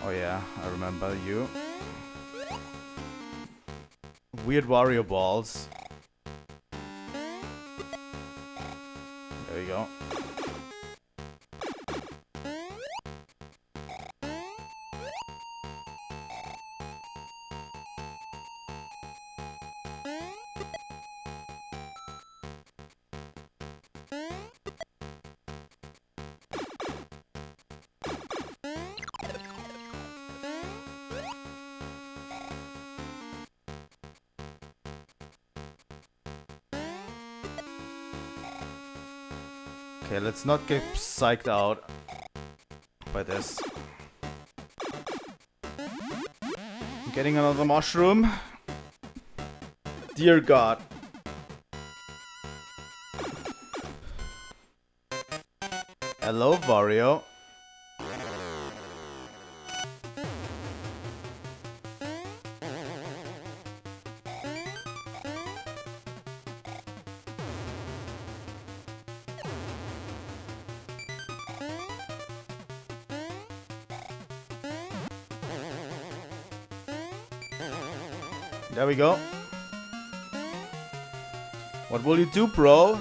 Oh yeah, I remember you. Weird Wario balls. There we go. Okay, let's not get psyched out by this. I'm getting another mushroom. Dear God. Hello, Wario. There we go. What will you do, bro?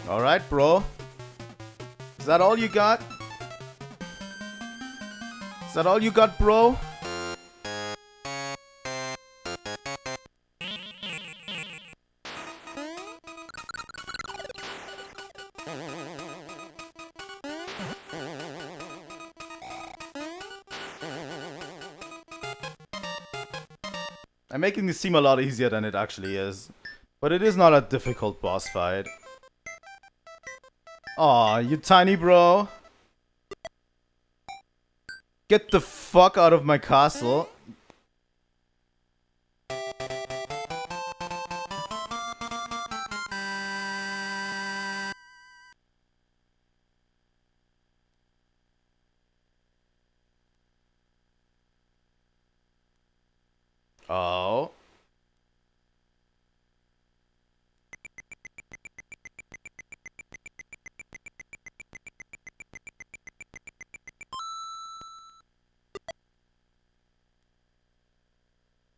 Alright, bro. Is that all you got? Is that all you got, bro? I'm making this seem a lot easier than it actually is. But it is not a difficult boss fight. Aw, you tiny bro. Get the fuck out of my castle. Oh.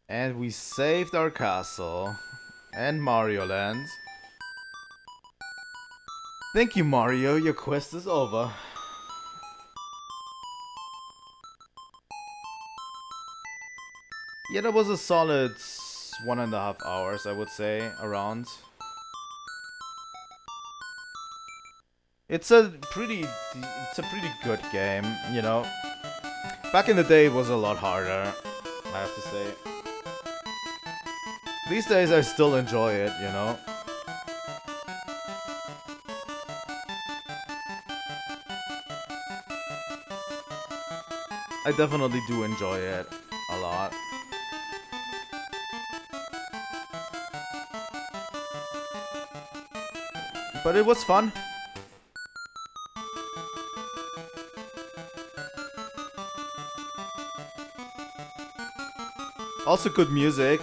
And we saved our castle. And Mario Land. Thank you, Mario. Your quest is over. Yeah, that was a solid 1.5 hours, I would say, around. It's a pretty good game, you know. Back in the day, it was a lot harder, I have to say. These days, I still enjoy it, you know. I definitely do enjoy it a lot. But it was fun. Also good music.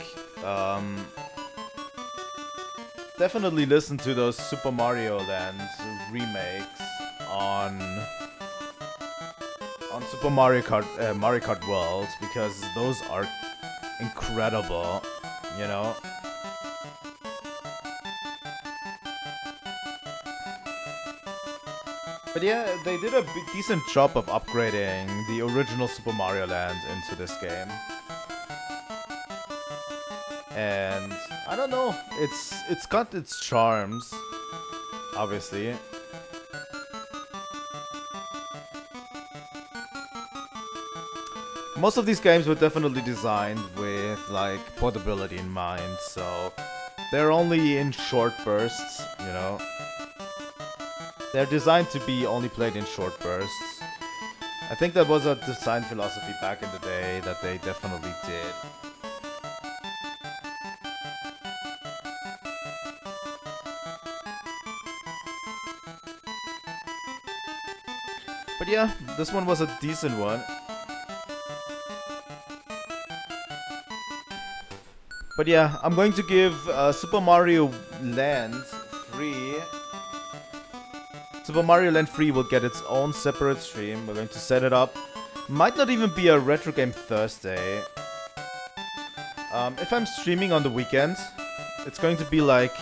Definitely listen to those Super Mario Land remakes on Super Mario Kart World, because those are incredible, you know. But yeah, they did a decent job of upgrading the original Super Mario Land into this game. And I don't know, it's got its charms, obviously. Most of these games were definitely designed with like portability in mind, so they're only in short bursts, you know. They're designed to be only played in short bursts. I think that was a design philosophy back in the day that they definitely did. But yeah, this one was a decent one. But yeah, I'm going to give Super Mario Land 3. Super Mario Land 3 will get its own separate stream. We're going to set it up. Might not even be a Retro Game Thursday. If I'm streaming on the weekend, it's going to be like...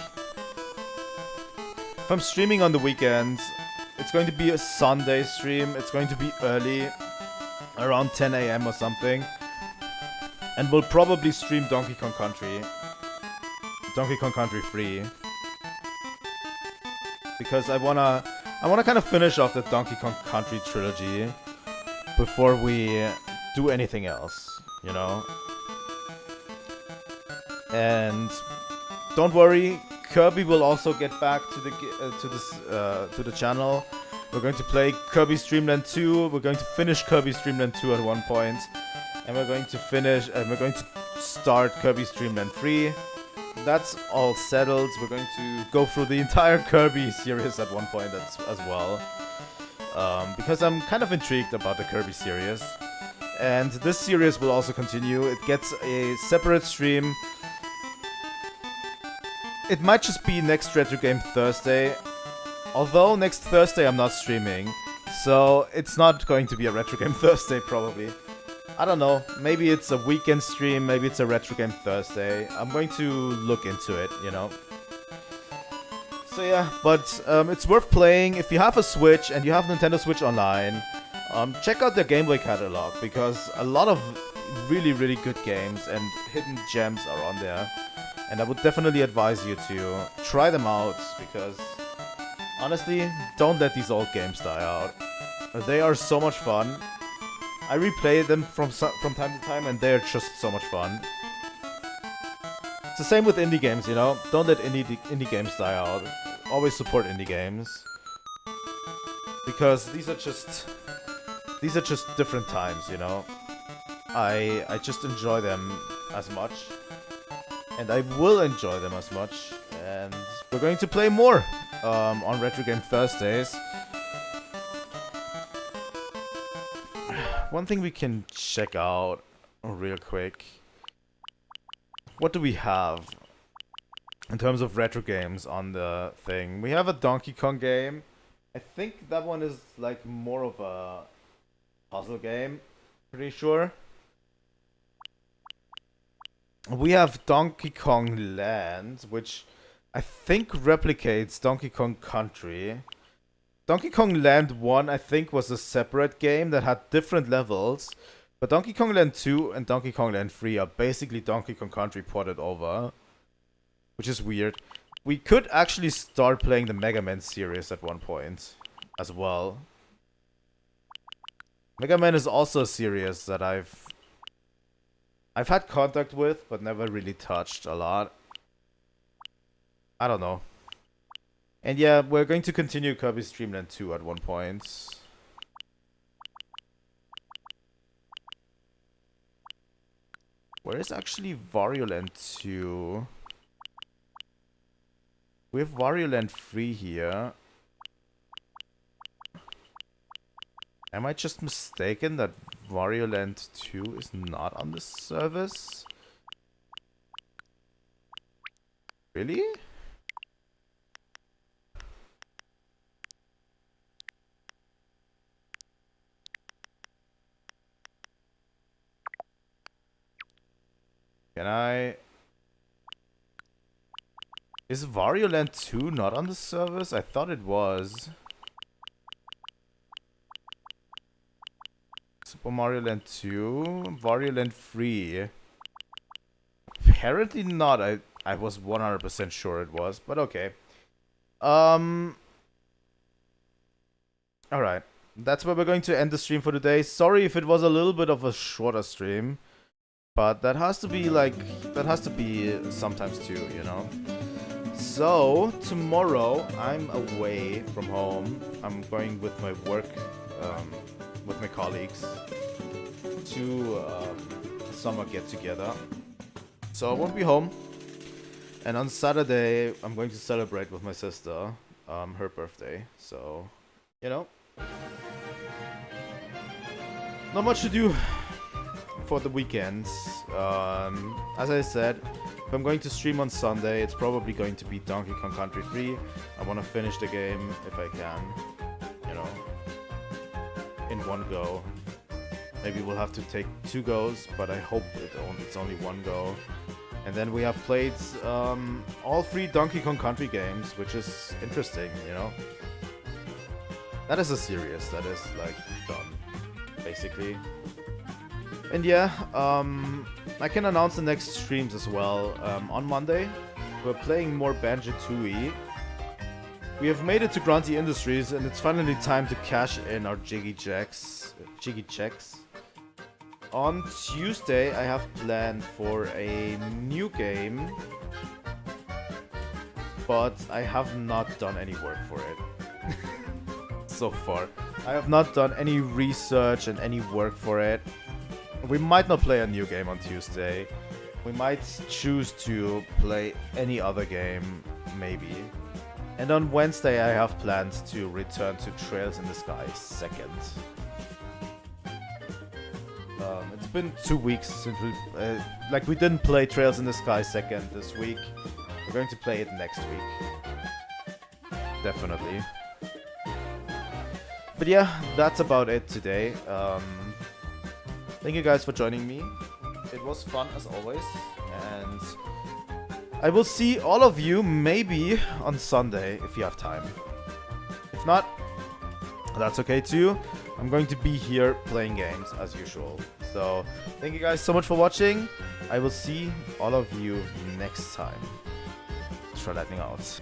If I'm streaming on the weekend, it's going to be a Sunday stream. It's going to be early, around 10 AM or something. And we'll probably stream Donkey Kong Country 3. Because I wanna kind of finish off the Donkey Kong Country trilogy before we do anything else, you know? And don't worry, Kirby will also get back to the channel. We're going to play Kirby Stream Land 2. We're going to finish Kirby Stream Land 2 at one point. And we're going to start Kirby Stream Land 3. That's all settled. We're going to go through the entire Kirby series at one point as well. Because I'm kind of intrigued about the Kirby series. And this series will also continue. It gets a separate stream. It might just be next Retro Game Thursday. Although next Thursday I'm not streaming. So it's not going to be a Retro Game Thursday probably. I don't know, maybe it's a weekend stream, maybe it's a Retro Game Thursday. I'm going to look into it, you know. So yeah, but it's worth playing. If you have a Switch and you have Nintendo Switch Online, check out their Game Boy catalog, because a lot of really, really good games and hidden gems are on there. And I would definitely advise you to try them out, because honestly, don't let these old games die out. They are so much fun. I replay them from time to time, and they're just so much fun. It's the same with indie games, you know? Don't let indie games die out. Always support indie games. Because these are just different times, you know? I just enjoy them as much. And I will enjoy them as much. And we're going to play more on Retro Game Thursdays. One thing we can check out real quick. What do we have in terms of retro games on the thing? We have a Donkey Kong game. I think that one is like more of a puzzle game. Pretty sure. We have Donkey Kong Land, which I think replicates Donkey Kong Country. Donkey Kong Land 1, I think, was a separate game that had different levels. But Donkey Kong Land 2 and Donkey Kong Land 3 are basically Donkey Kong Country ported over. Which is weird. We could actually start playing the Mega Man series at one point as well. Mega Man is also a series that I've had contact with, but never really touched a lot. I don't know. And yeah, we're going to continue Kirby Stream Land 2 at one point. Where is actually Wario Land 2? We have Wario Land 3 here. Am I just mistaken that Wario Land 2 is not on this service? Really? Can I... Is Wario Land 2 not on the service? I thought it was. Super Mario Land 2, Wario Land 3. Apparently not. I was 100% sure it was, but okay. Alright. That's where we're going to end the stream for today. Sorry if it was a little bit of a shorter stream. But that has to be like, that has to be sometimes too, you know? So, tomorrow I'm away from home. I'm going with my work, with my colleagues to a summer get-together. So I won't be home. And on Saturday, I'm going to celebrate with my sister, her birthday. So, you know, not much to do for the weekends. As I said, if I'm going to stream on Sunday, it's probably going to be Donkey Kong Country 3. I want to finish the game if I can, you know, in one go. Maybe we'll have to take 2 goes, but I hope it's only 1 go. And then we have played all 3 Donkey Kong Country games, which is interesting, you know. That is a series that is like done, basically. And yeah, I can announce the next streams as well. On Monday, we're playing more Banjo-Tooie. We have made it to Grunty Industries, and it's finally time to cash in our Jiggy checks. On Tuesday, I have planned for a new game, but I have not done any work for it so far. I have not done any research and any work for it. We might not play a new game on Tuesday. We might choose to play any other game, maybe. And on Wednesday I have plans to return to Trails in the Sky 2nd. It's been 2 weeks since we didn't play Trails in the Sky 2nd this week. We're going to play it next week. Definitely. But yeah, that's about it today. Thank you guys for joining me. It was fun as always, and I will see all of you maybe on Sunday if you have time. If not, that's okay too. I'm going to be here playing games as usual. So thank you guys so much for watching. I will see all of you next time. Trilightning out.